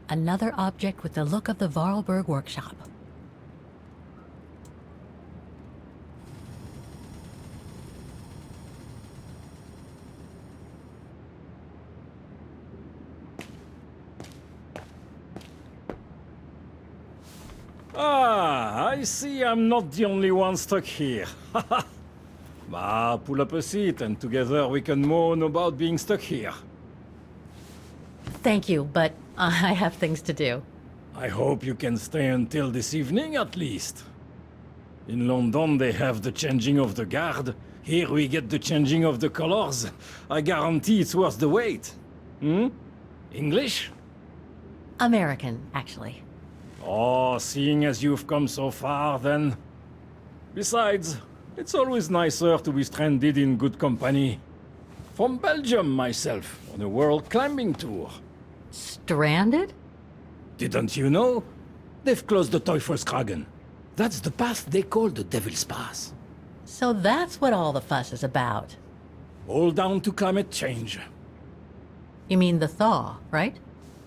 A: Another object with the look of the Vorarlberg workshop.
L: Ah, I see I'm not the only one stuck here. Bah, pull up a seat and together we can moan about being stuck here.
A: Thank you, but I have things to do.
L: I hope you can stay until this evening at least. In London they have the changing of the guard. Here we get the changing of the colors. I guarantee it's worth the wait. English?
A: American, actually.
L: Oh, seeing as you've come so far, then. Besides, it's always nicer to be stranded in good company. From Belgium, myself, on a world climbing tour.
A: Stranded?
L: Didn't you know? They've closed the Teufelskragen. That's the path they call the Devil's Pass.
A: So that's what all the fuss is about.
L: All down to climate change.
A: You mean the thaw, right?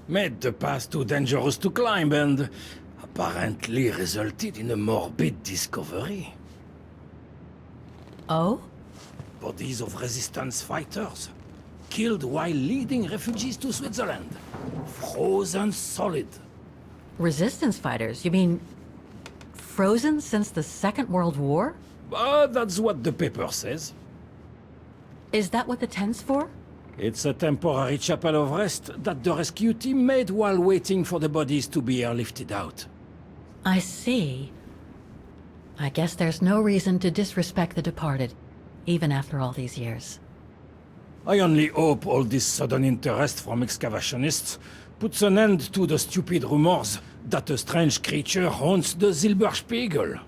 L: Made the path too dangerous to climb and apparently resulted in a morbid discovery.
A: Oh?
L: Bodies of resistance fighters, killed while leading refugees to Switzerland. Frozen solid.
A: Resistance fighters? You mean frozen since the Second World War?
L: That's what the paper says.
A: Is that what the tent's for?
L: It's a temporary chapel of rest that the rescue team made while waiting for the bodies to be airlifted out.
A: I see. I guess there's no reason to disrespect the departed, even after all these years.
L: I only hope all this sudden interest from excavationists puts an end to the stupid rumors that a strange creature haunts the Silberspiegel.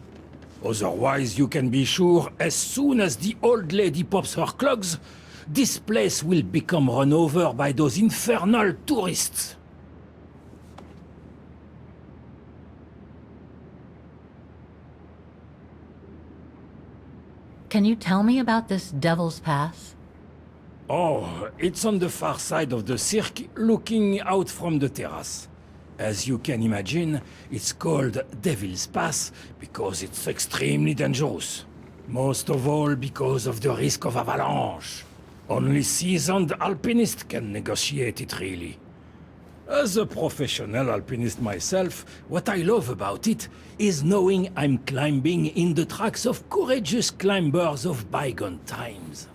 L: Otherwise, you can be sure, as soon as the old lady pops her clogs, this place will become run over by those infernal tourists.
A: Can you tell me about this Devil's Pass?
L: Oh, it's on the far side of the cirque, looking out from the terrace. As you can imagine, it's called Devil's Pass because it's extremely dangerous. Most of all because of the risk of avalanche. Only seasoned alpinists can negotiate it, really. As a professional alpinist myself, what I love about it is knowing I'm climbing in the tracks of courageous climbers of bygone times.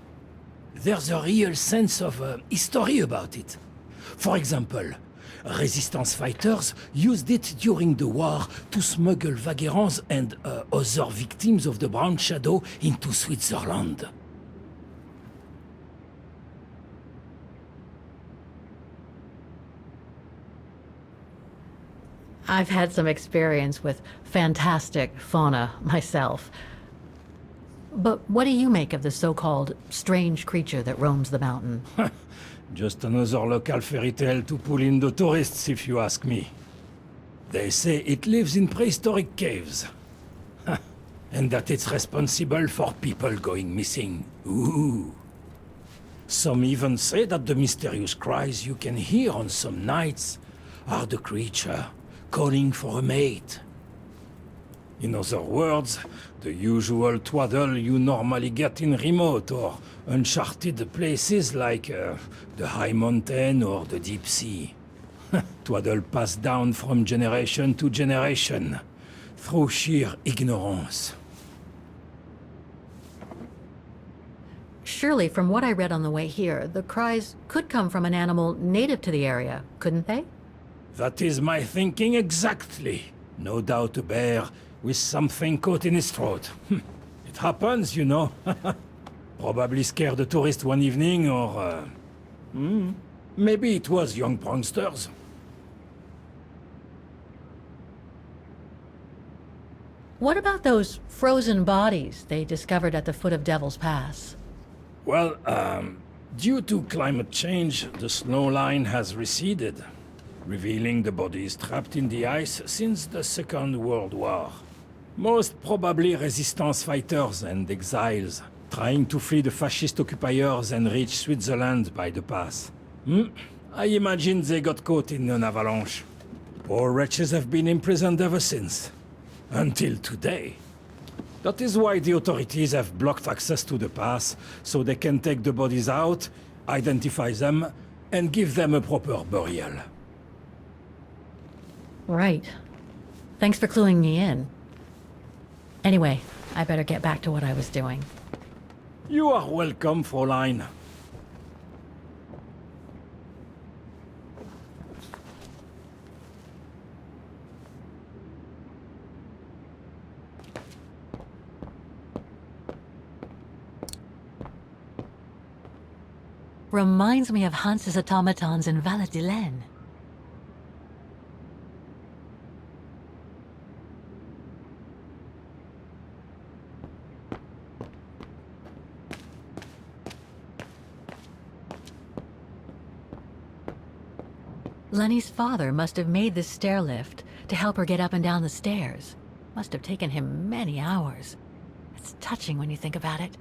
L: There's a real sense of history about it. For example, resistance fighters used it during the war to smuggle Vagrants and other victims of the Brown Shadow into Switzerland.
A: I've had some experience with fantastic fauna myself. But what do you make of the so-called strange creature that roams the mountain?
L: Just another local fairy tale to pull in the tourists, if you ask me. They say it lives in prehistoric caves. And that it's responsible for people going missing. Ooh. Some even say that the mysterious cries you can hear on some nights are the creature calling for a mate. In other words, the usual twaddle you normally get in remote or uncharted places like the high mountain or the deep sea. Twaddle passed down from generation to generation, through sheer ignorance.
A: Surely, from what I read on the way here, the cries could come from an animal native to the area, couldn't they?
L: That is my thinking exactly. No doubt a bear with something caught in his throat. It happens, you know. Probably scared a tourist one evening, or... maybe it was young pranksters.
A: What about those frozen bodies they discovered at the foot of Devil's Pass?
L: Well, due to climate change, the snow line has receded, revealing the bodies trapped in the ice since the Second World War. Most probably resistance fighters and exiles, trying to flee the fascist occupiers and reach Switzerland by the pass. I imagine they got caught in an avalanche. Poor wretches have been imprisoned ever since. Until today. That is why the authorities have blocked access to the pass, so they can take the bodies out, identify them, and give them a proper burial.
A: Right. Thanks for cluing me in. Anyway, I better get back to what I was doing.
L: You are welcome, Fräulein.
A: Reminds me of Hans's automatons in Valladolid. Lenny's father must have made this stair lift to help her get up and down the stairs. Must have taken him many hours. It's touching when you think about it.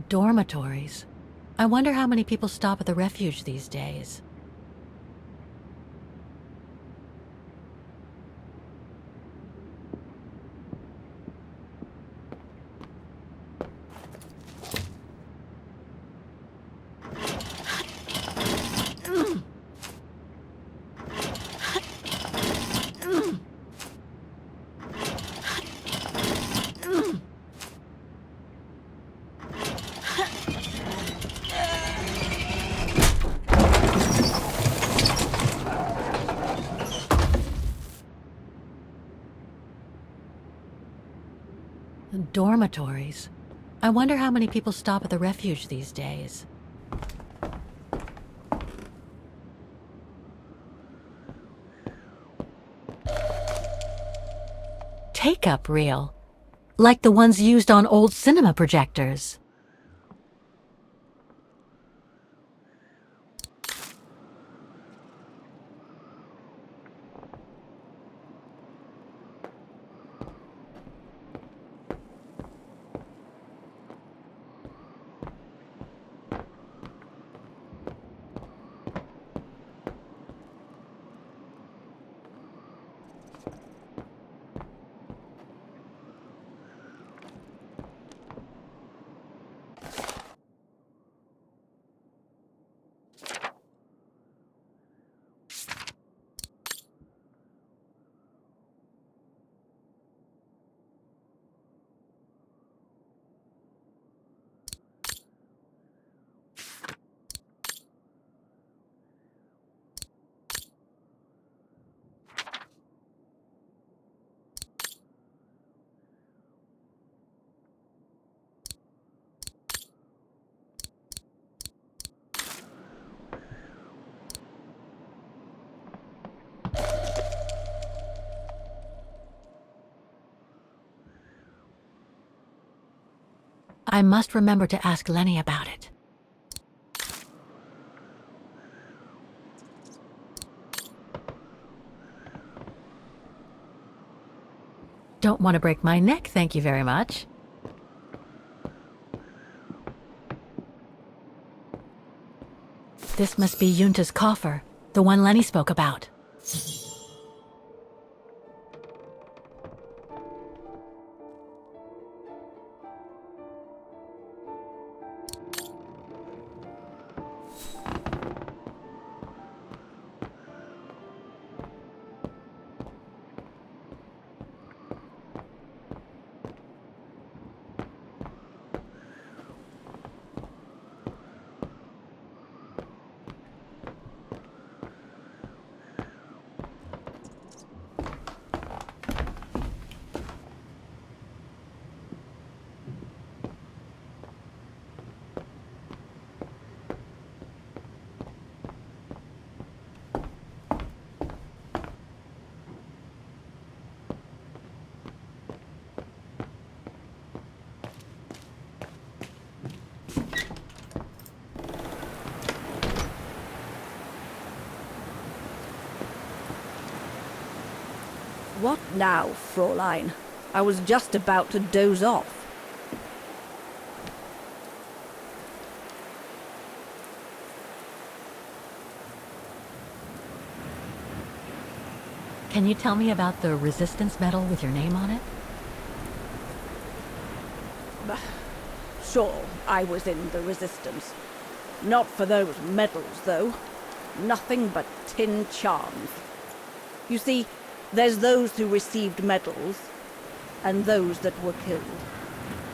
A: Dormitories. I wonder how many people stop at the refuge these days. Dormitories. I wonder how many people stop at the refuge these days. Take-up reel. Like the ones used on old cinema projectors. I must remember to ask Lenny about it. Don't want to break my neck, thank you very much. This must be Yunta's coffer, the one Lenny spoke about.
B: What now, Fräulein? I was just about to doze off.
A: Can you tell me about the resistance medal with your name on it?
B: Sure, I was in the resistance. Not for those medals, though. Nothing but tin charms. You see, there's those who received medals, and those that were killed.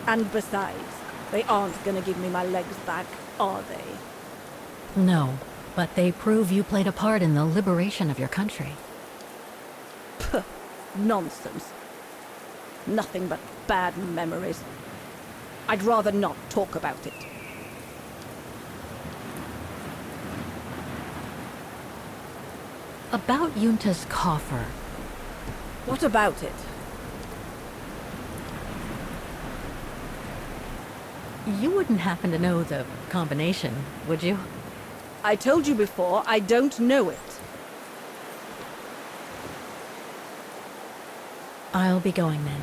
B: And besides, they aren't gonna give me my legs back, are they?
A: No, but they prove you played a part in the liberation of your country.
B: Nonsense. Nothing but bad memories. I'd rather not talk about it.
A: About Yunta's coffer.
B: What about it?
A: You wouldn't happen to know the combination, would you?
B: I told you before, I don't know it.
A: I'll be going then.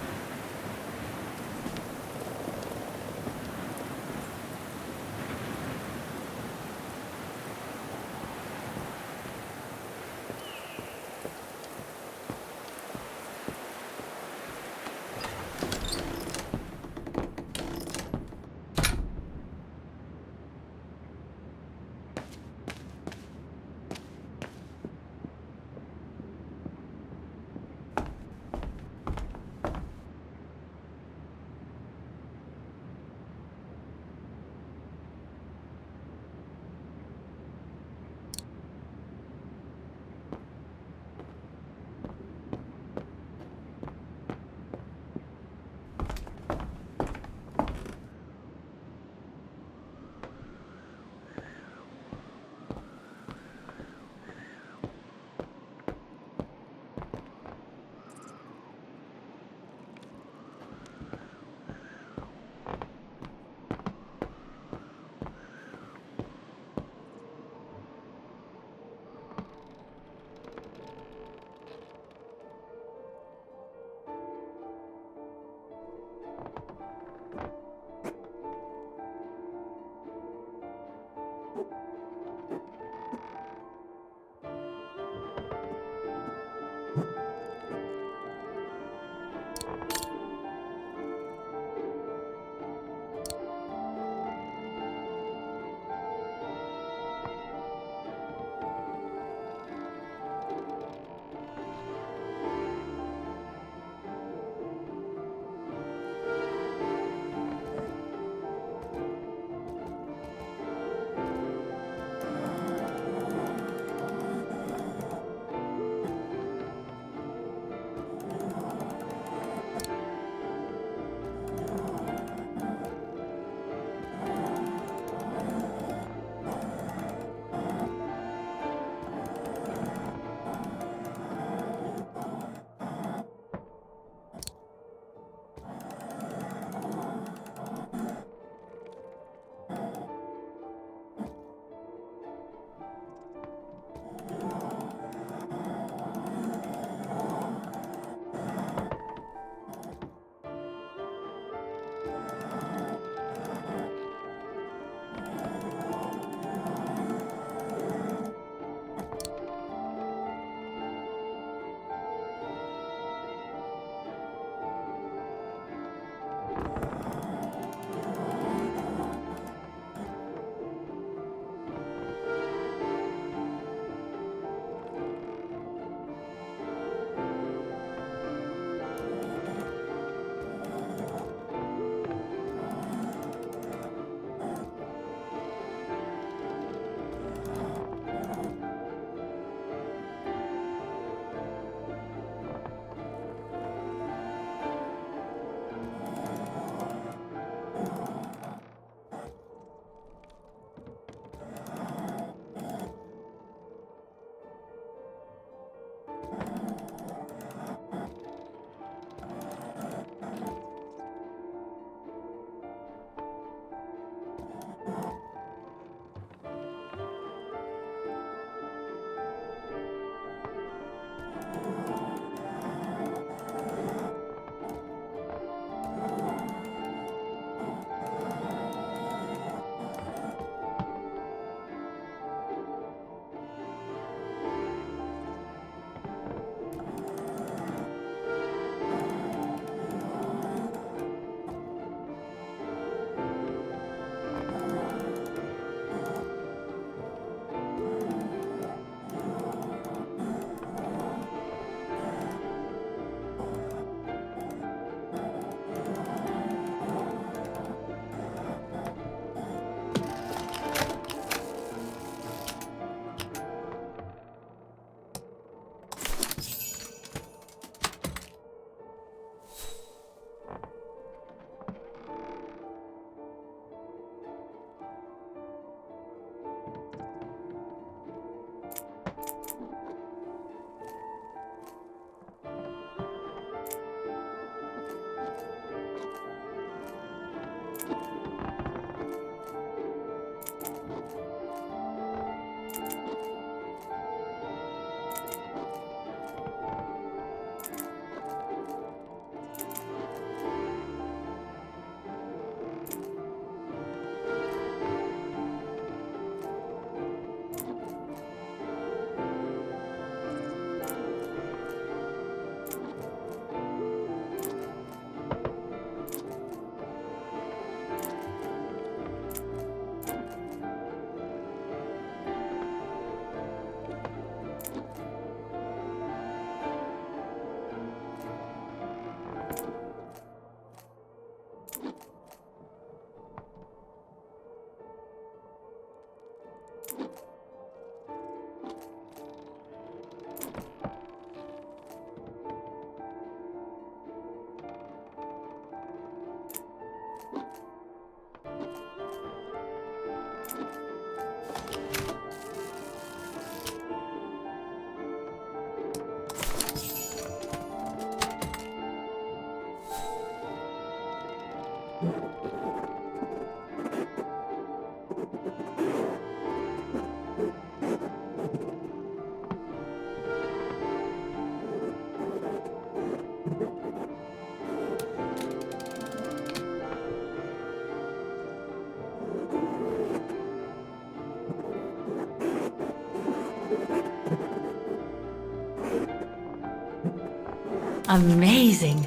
A: Amazing!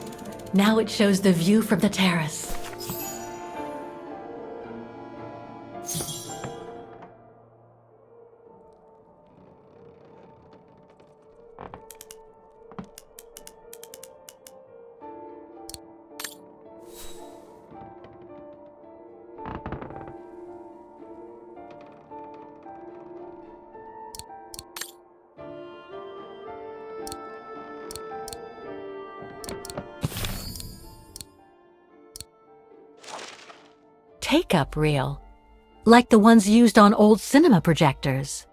A: Now it shows the view from the terrace. Take-up reel, like the ones used on old cinema projectors.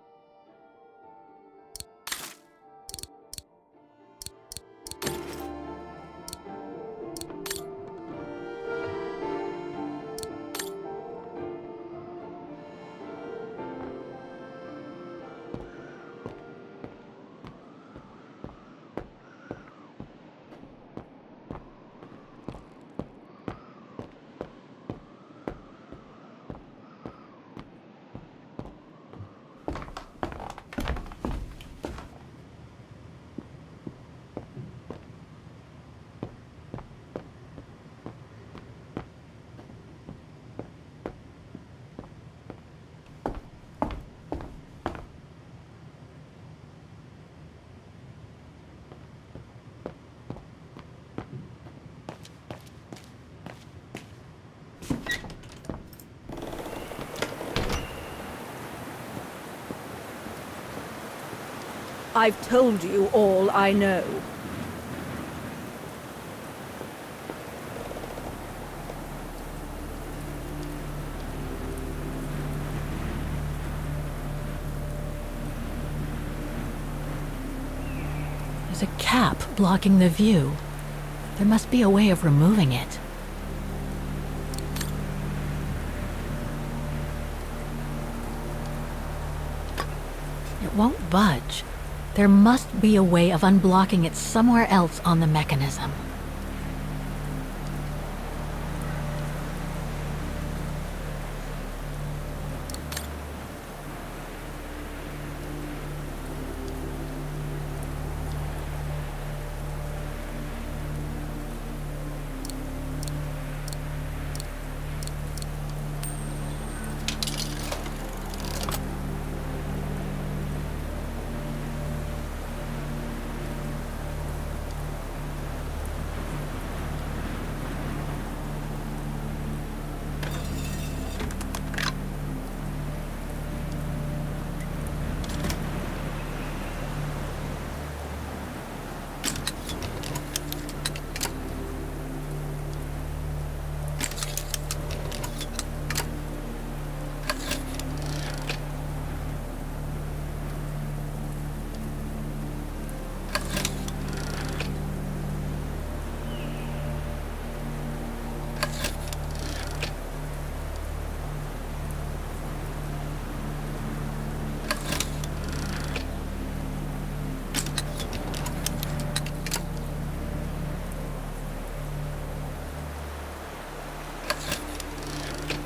B: I've told you all I know.
A: There's a cap blocking the view. There must be a way of removing it. It won't budge. There must be a way of unblocking it somewhere else on the mechanism.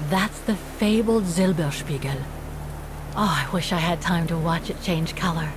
A: That's the fabled Silberspiegel. Oh, I wish I had time to watch it change color.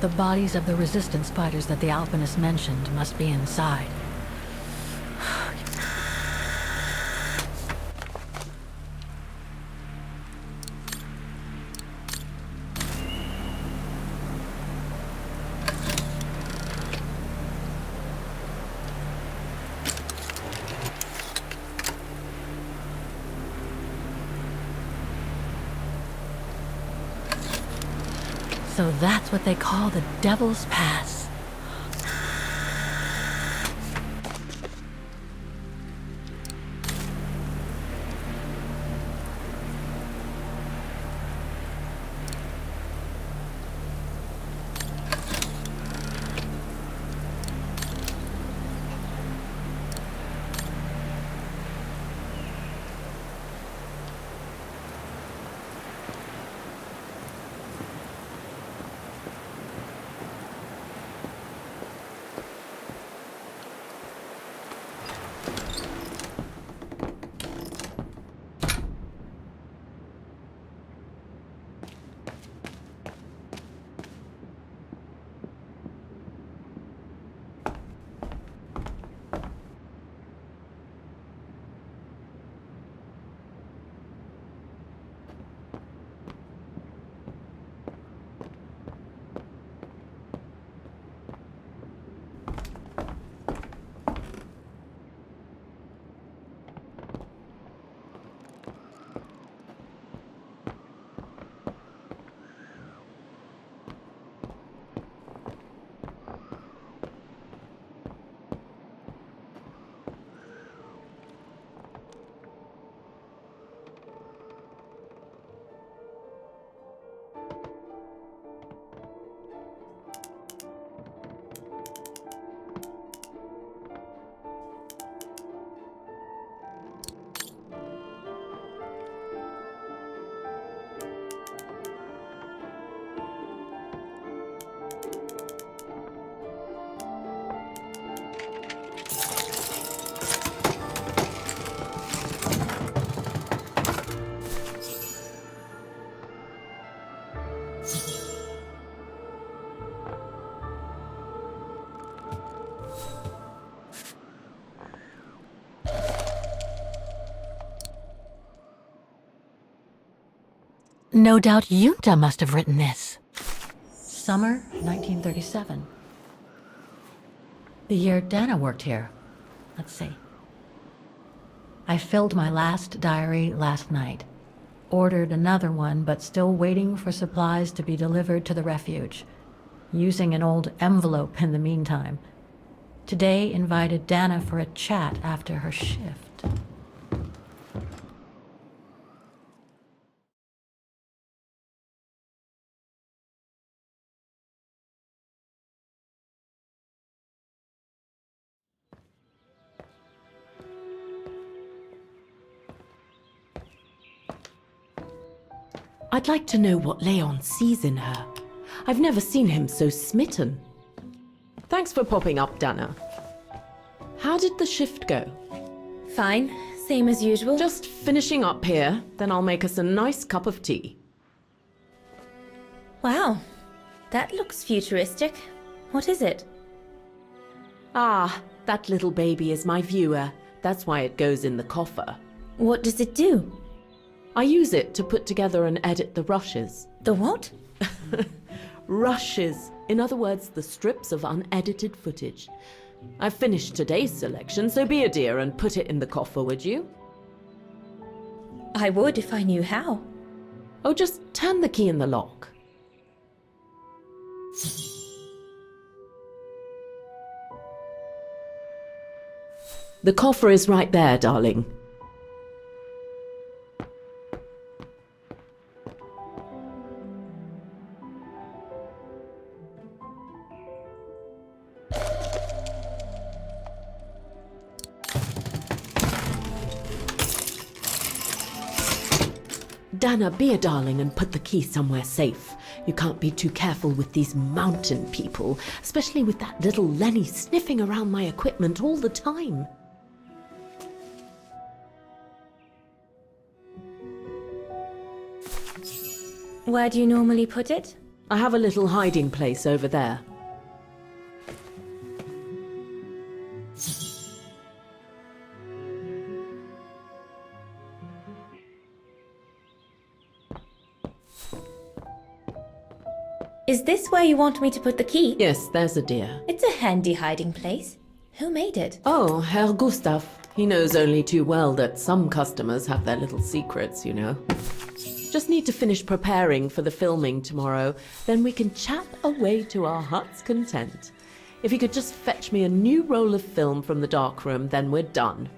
A: The bodies of the resistance fighters that the alpinist mentioned must be inside. So that's what they call the Devil's Pass. No doubt Junta must have written this. Summer 1937. The year Dana worked here. Let's see. I filled my last diary last night. Ordered another one, but still waiting for supplies to be delivered to the refuge. Using an old envelope in the meantime. Today invited Dana for a chat after her shift.
E: I'd like to know what Leon sees in her. I've never seen him so smitten. Thanks for popping up, Dana. How did the shift go?
D: Fine, same as usual.
E: Just finishing up here, then I'll make us a nice cup of tea.
D: Wow, that looks futuristic. What is it?
E: Ah, that little baby is my viewer. That's why it goes in the coffer.
D: What does it do?
E: I use it to put together and edit the rushes.
D: The what?
E: Rushes. In other words, the strips of unedited footage. I've finished today's selection, so be a dear and put it in the coffer, would you?
D: I would if I knew how.
E: Oh, just turn the key in the lock. The coffer is right there, darling. Dana, be a darling and put the key somewhere safe. You can't be too careful with these mountain people, especially with that little Lenny sniffing around my equipment all the time.
D: Where do you normally put it?
E: I have a little hiding place over there.
D: Is this where you want me to put the key?
E: Yes, there's a dear.
D: It's a handy hiding place. Who made it?
E: Oh, Herr Gustav. He knows only too well that some customers have their little secrets, you know. Just need to finish preparing for the filming tomorrow, then we can chat away to our heart's content. If you could just fetch me a new roll of film from the darkroom, then we're done.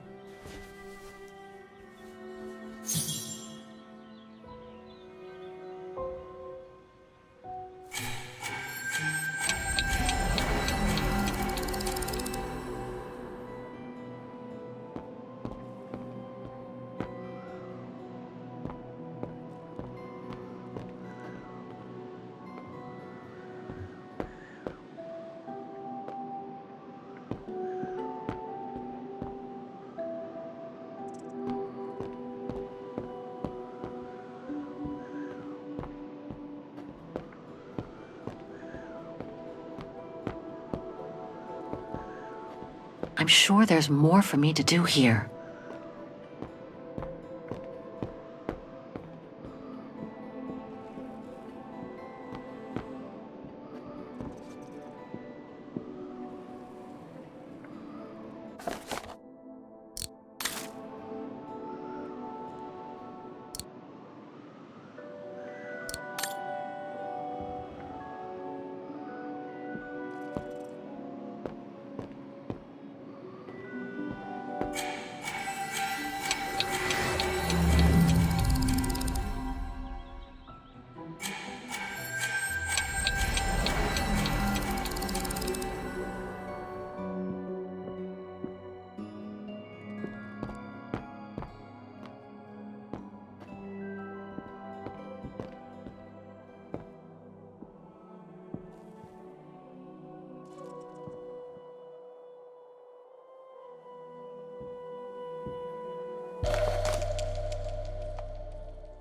A: I'm sure there's more for me to do here.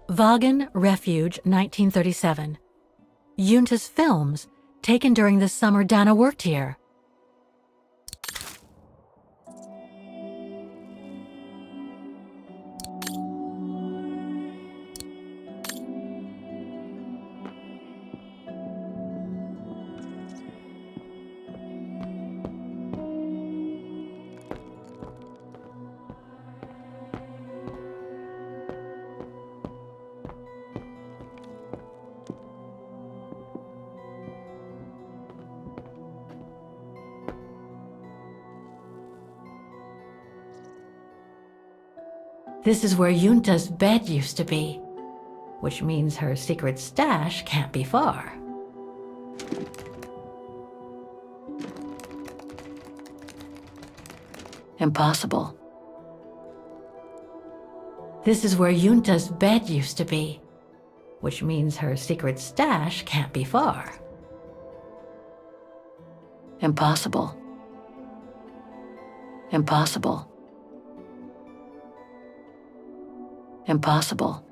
M: Vaghen, Refuge, 1937. Junta's films, taken during the summer Dana worked here. This is where Junta's bed used to be, which means her secret stash can't be far. Impossible. This is where Junta's bed used to be, which means her secret stash can't be far. Impossible. Impossible. Impossible.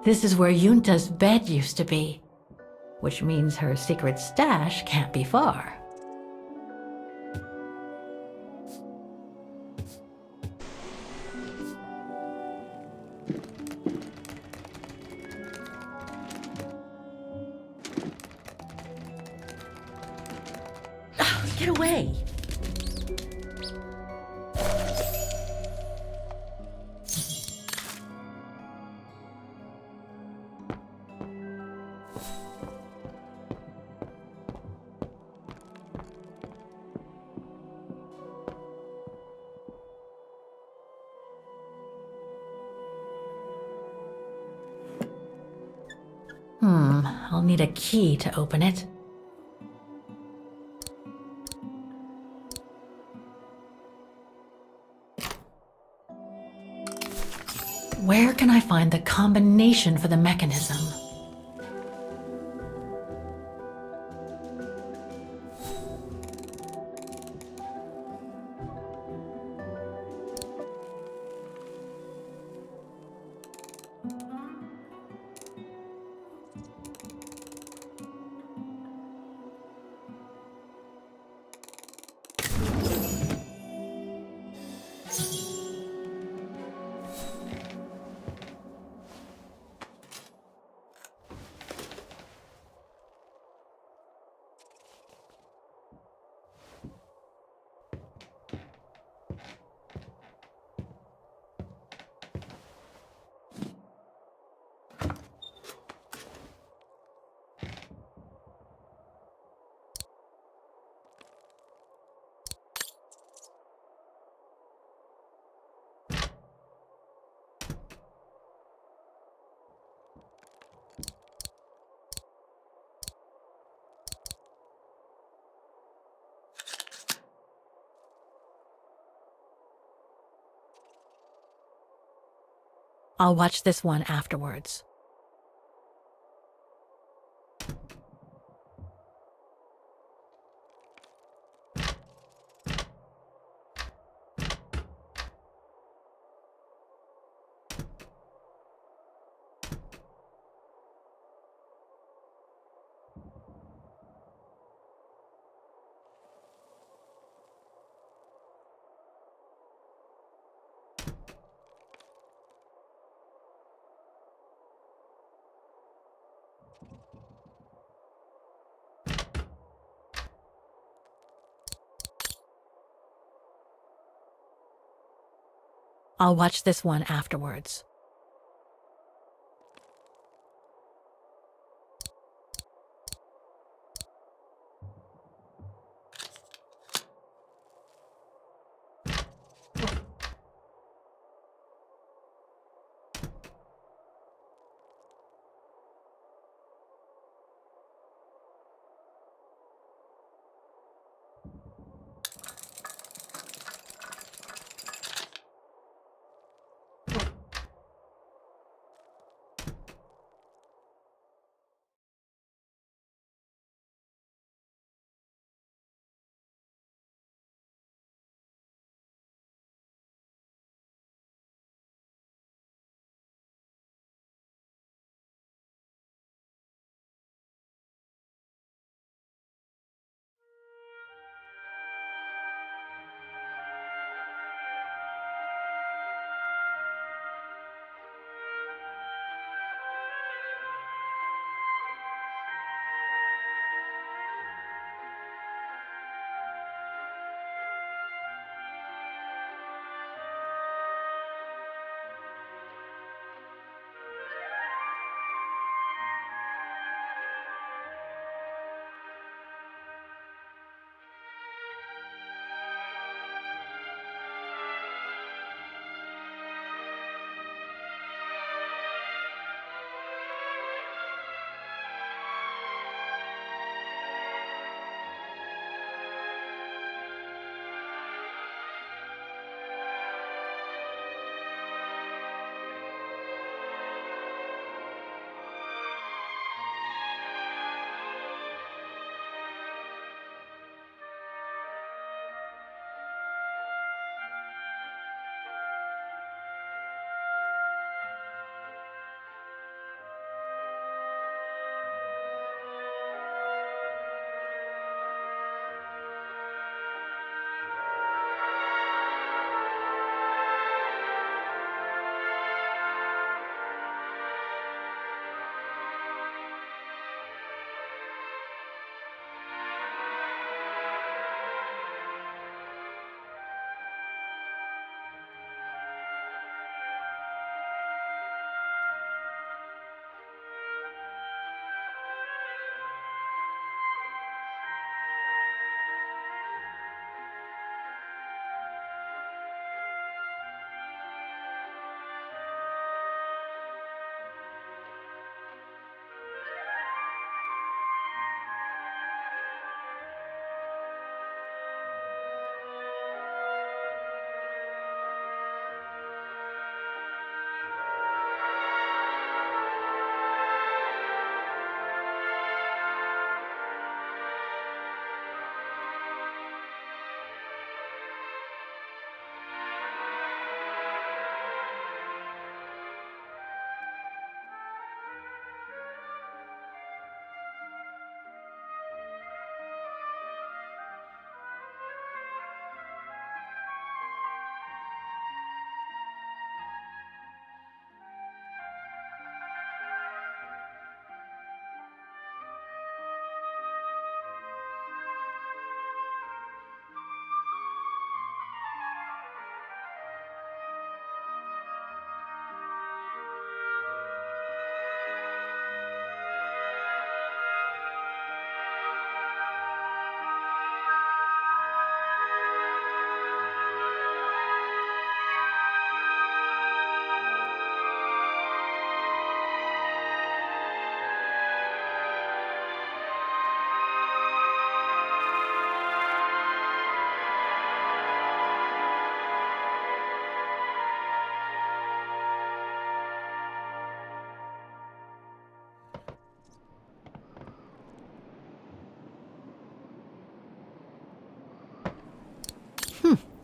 M: This is where Junta's bed used to be, which means her secret stash can't be far. Get away! I'll need a key to open it. Where can I find the combination for the mechanism?
A: I'll watch this one afterwards. I'll watch this one afterwards.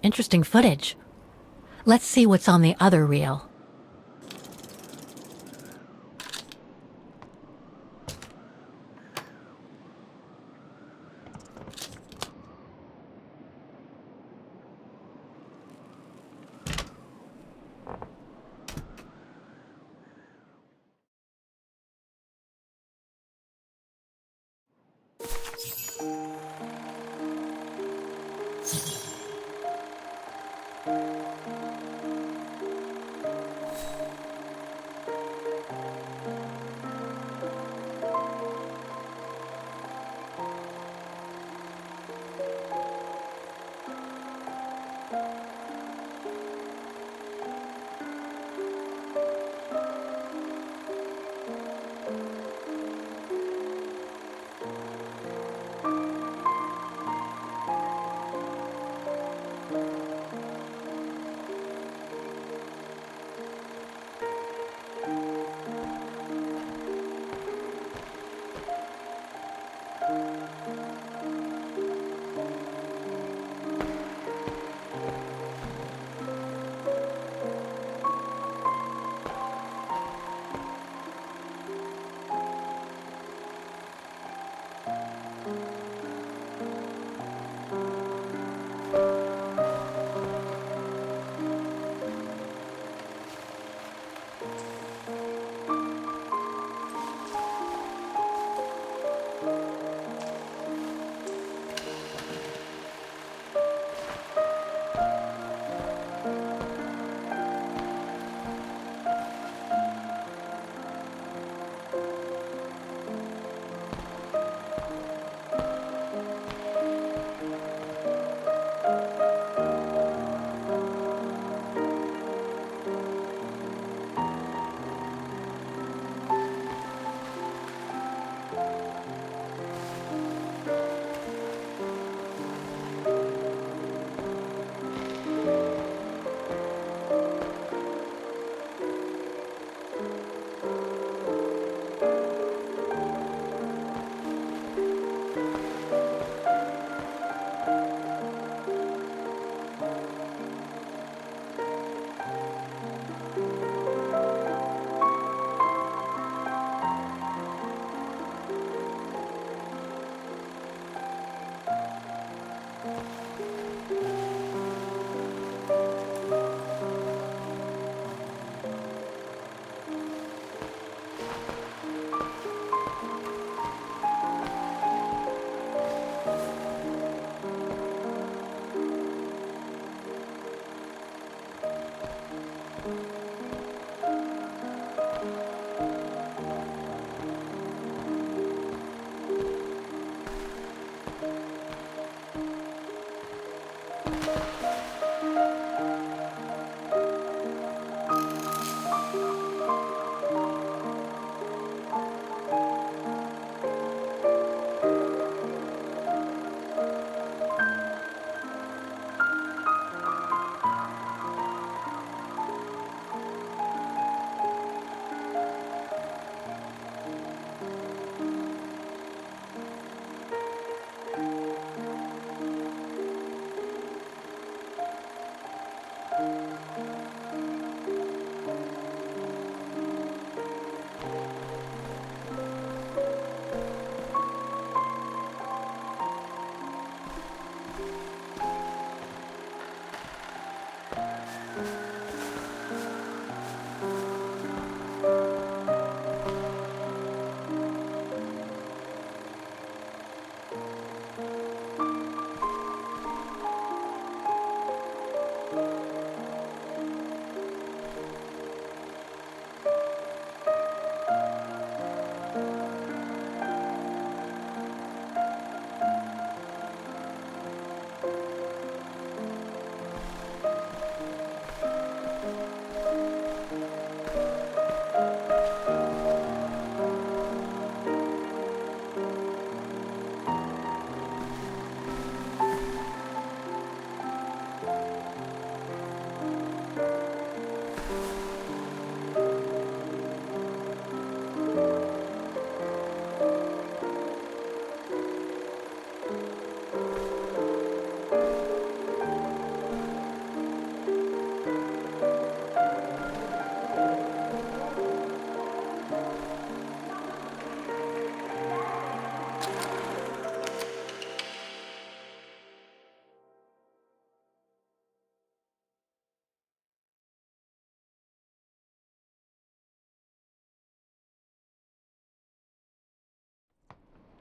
A: Interesting footage. Let's see what's on the other reel.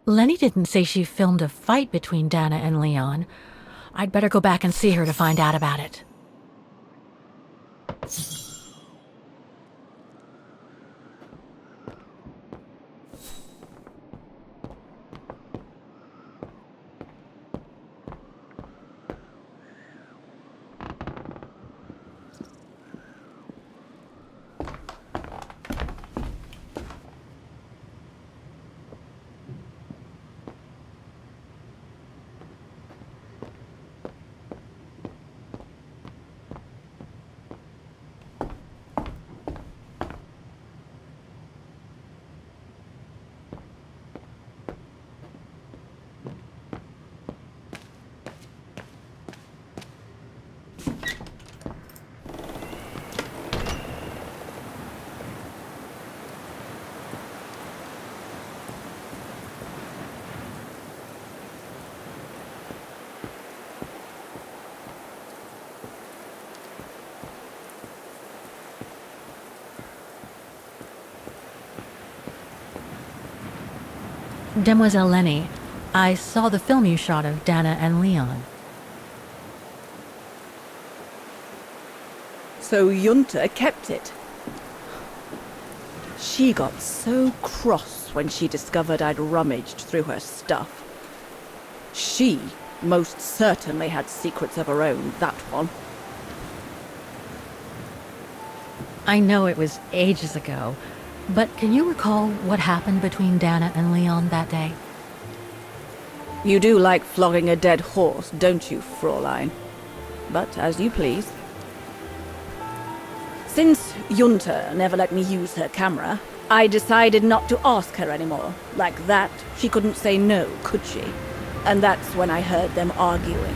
A: Lenny didn't say she filmed a fight between Dana and Leon. I'd better go back and see her to find out about it. Demoiselle Lenny, I saw the film you shot of Dana and Leon.
B: So Junta kept it. She got so cross when she discovered I'd rummaged through her stuff. She most certainly had secrets of her own, that one.
A: I know it was ages ago, but can you recall what happened between Dana and Leon that day?
B: You do like flogging a dead horse, don't you, Fraulein? But as you please. Since Junta never let me use her camera, I decided not to ask her anymore. Like that, she couldn't say no, could she? And that's when I heard them arguing.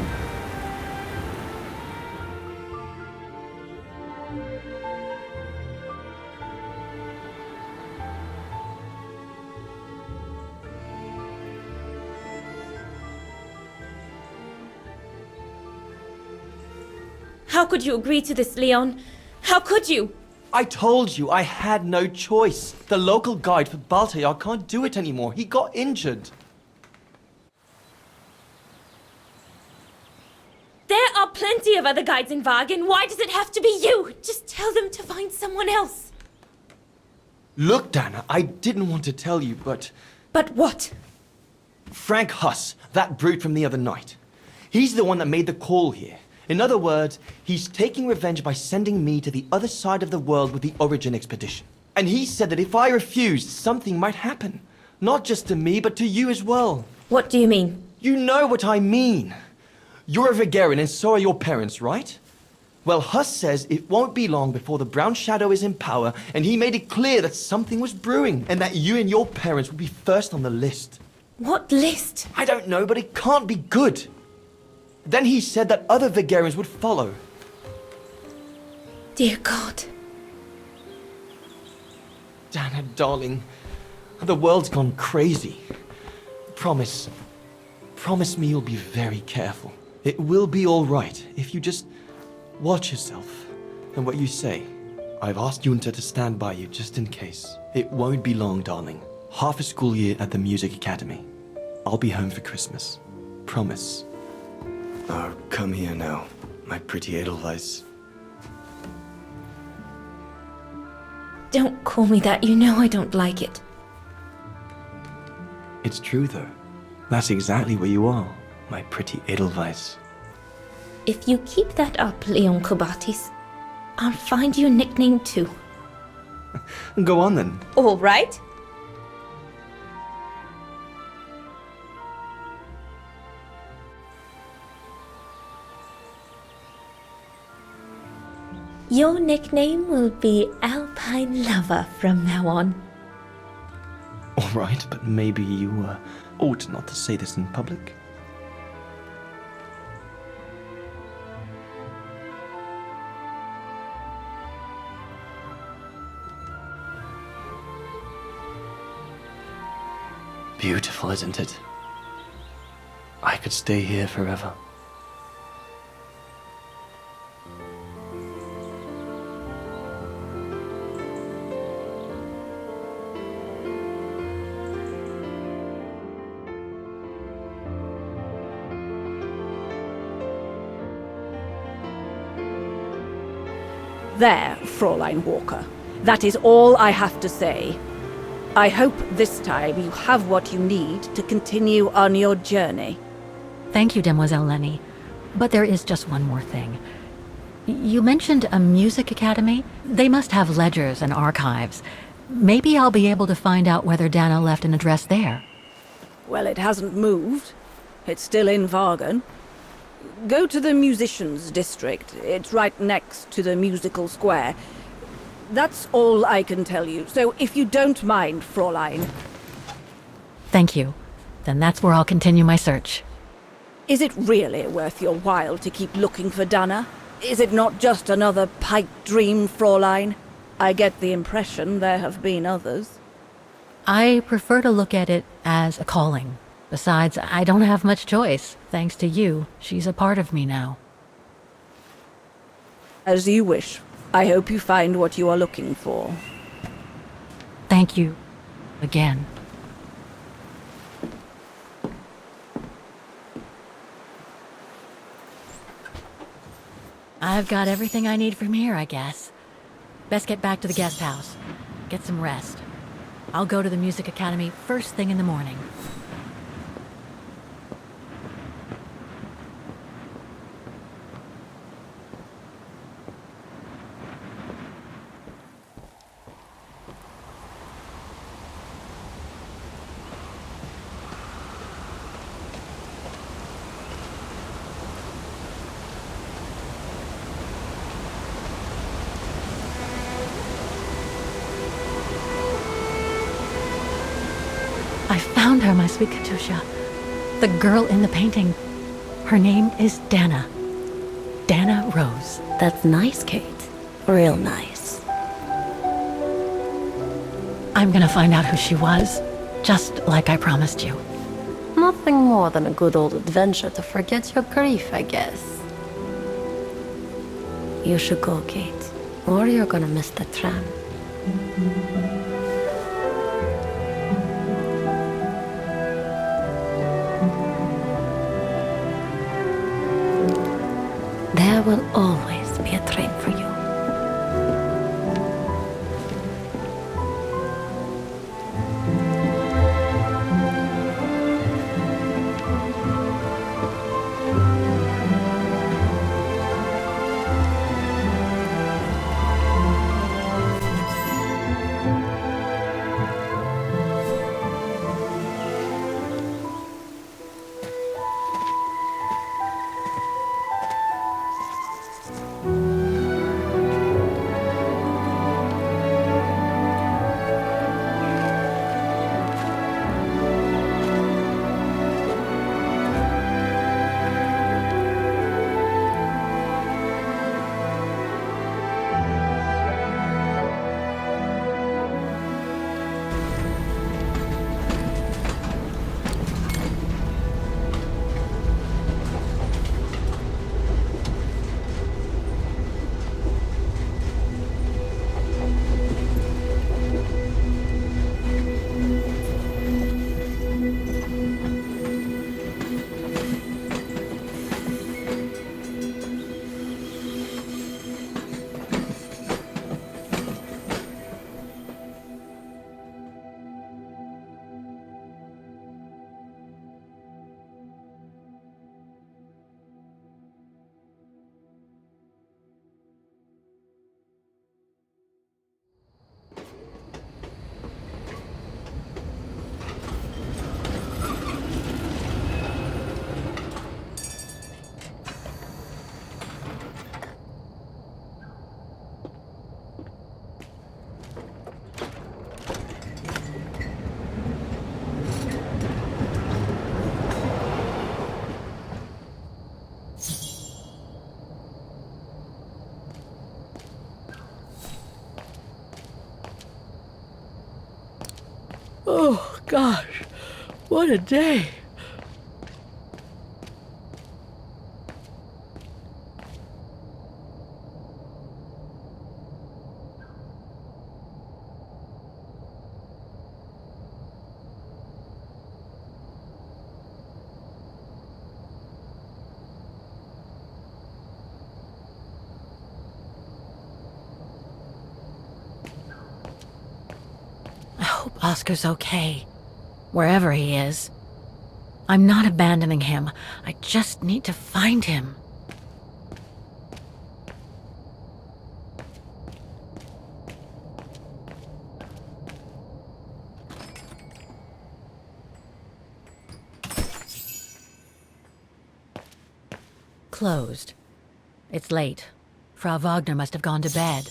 D: How could you agree to this, Leon? How could you?
K: I told you I had no choice. The local guide for Baltayar can't do it anymore. He got injured.
D: There are plenty of other guides in Vaghen. Why does it have to be you? Just tell them to find someone else.
K: Look, Dana, I didn't want to tell you, but...
D: But what?
K: Frank Huss, that brute from the other night. He's the one that made the call here. In other words, he's taking revenge by sending me to the other side of the world with the Origin expedition. And he said that if I refused, something might happen. Not just to me, but to you as well.
D: What do you mean?
K: You know what I mean. You're a Vagarian and so are your parents, right? Well, Huss says it won't be long before the Brown Shadow is in power, and he made it clear that something was brewing, and that you and your parents would be first on the list.
D: What list?
K: I don't know, but it can't be good. Then he said that other Vagarians would follow.
D: Dear God.
K: Dana, darling, the world's gone crazy. Promise me you'll be very careful. It will be all right if you just watch yourself and what you say. I've asked Junta to stand by you just in case. It won't be long, darling. Half a school year at the music academy. I'll be home for Christmas. Promise. Oh, come here now, my pretty Edelweiss.
D: Don't call me that. You know I don't like it.
K: It's true, though. That's exactly where you are, my pretty Edelweiss.
D: If you keep that up, Leon Kobatis, I'll find you a nickname too.
K: Go on, then.
D: All right. Your nickname will be Alpine Lover from now on.
K: All right, but maybe you ought not to say this in public. Beautiful, isn't it? I could stay here forever.
B: There, Fräulein Walker. That is all I have to say. I hope this time you have what you need to continue on your journey.
A: Thank you, Demoiselle Lenny. But there is just one more thing. You mentioned a music academy? They must have ledgers and archives. Maybe I'll be able to find out whether Dana left an address there.
B: Well, it hasn't moved. It's still in Vaghen. Go to the musicians' district. It's right next to the musical square. That's all I can tell you, so if you don't mind, Fräulein.
A: Thank you. Then that's where I'll continue my search.
B: Is it really worth your while to keep looking for Dana? Is it not just another pipe dream, Fräulein? I get the impression there have been others.
A: I prefer to look at it as a calling. Besides, I don't have much choice. Thanks to you, she's a part of me now.
B: As you wish. I hope you find what you are looking for.
A: Thank you. Again. I've got everything I need from here, I guess. Best get back to the guest house. Get some rest. I'll go to the music academy first thing in the morning. I found her, my sweet Katusha. The girl in the painting. Her name is Dana. Dana Roze.
N: That's nice, Kate. Real nice.
A: I'm gonna find out who she was, just like I promised you.
N: Nothing more than a good old adventure to forget your grief, I guess. You should go, Kate, or you're gonna miss the tram. There will always be a train for you.
B: Oh, gosh. What a day.
A: Oscar's okay, wherever he is. I'm not abandoning him. I just need to find him. Closed. It's late. Frau Wagner must have gone to bed.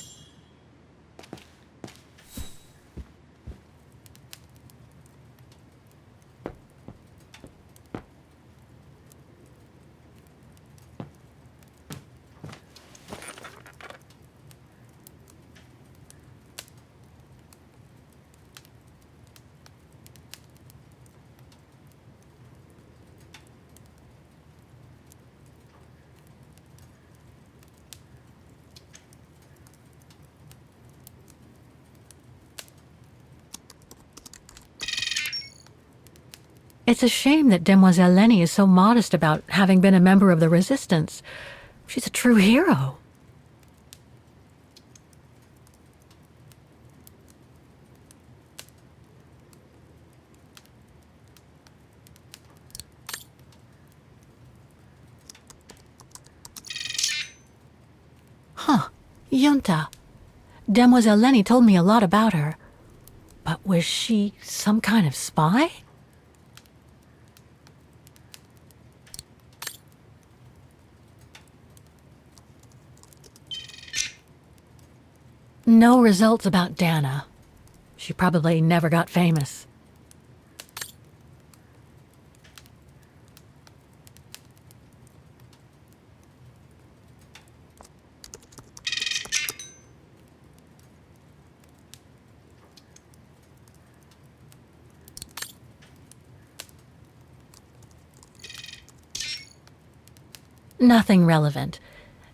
A: It's a shame that Demoiselle Lenny is so modest about having been a member of the Resistance. She's a true hero. Huh. Junta. Demoiselle Lenny told me a lot about her. But was she some kind of spy? No results about Dana. She probably never got famous. Nothing relevant.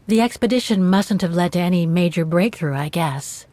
A: The expedition mustn't have led to any major breakthrough, I guess.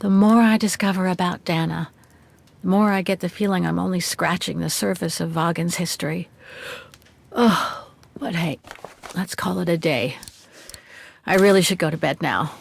A: The more I discover about Dana, the more I get the feeling I'm only scratching the surface of Vaghen's history. Oh, but hey, let's call it a day. I really should go to bed now.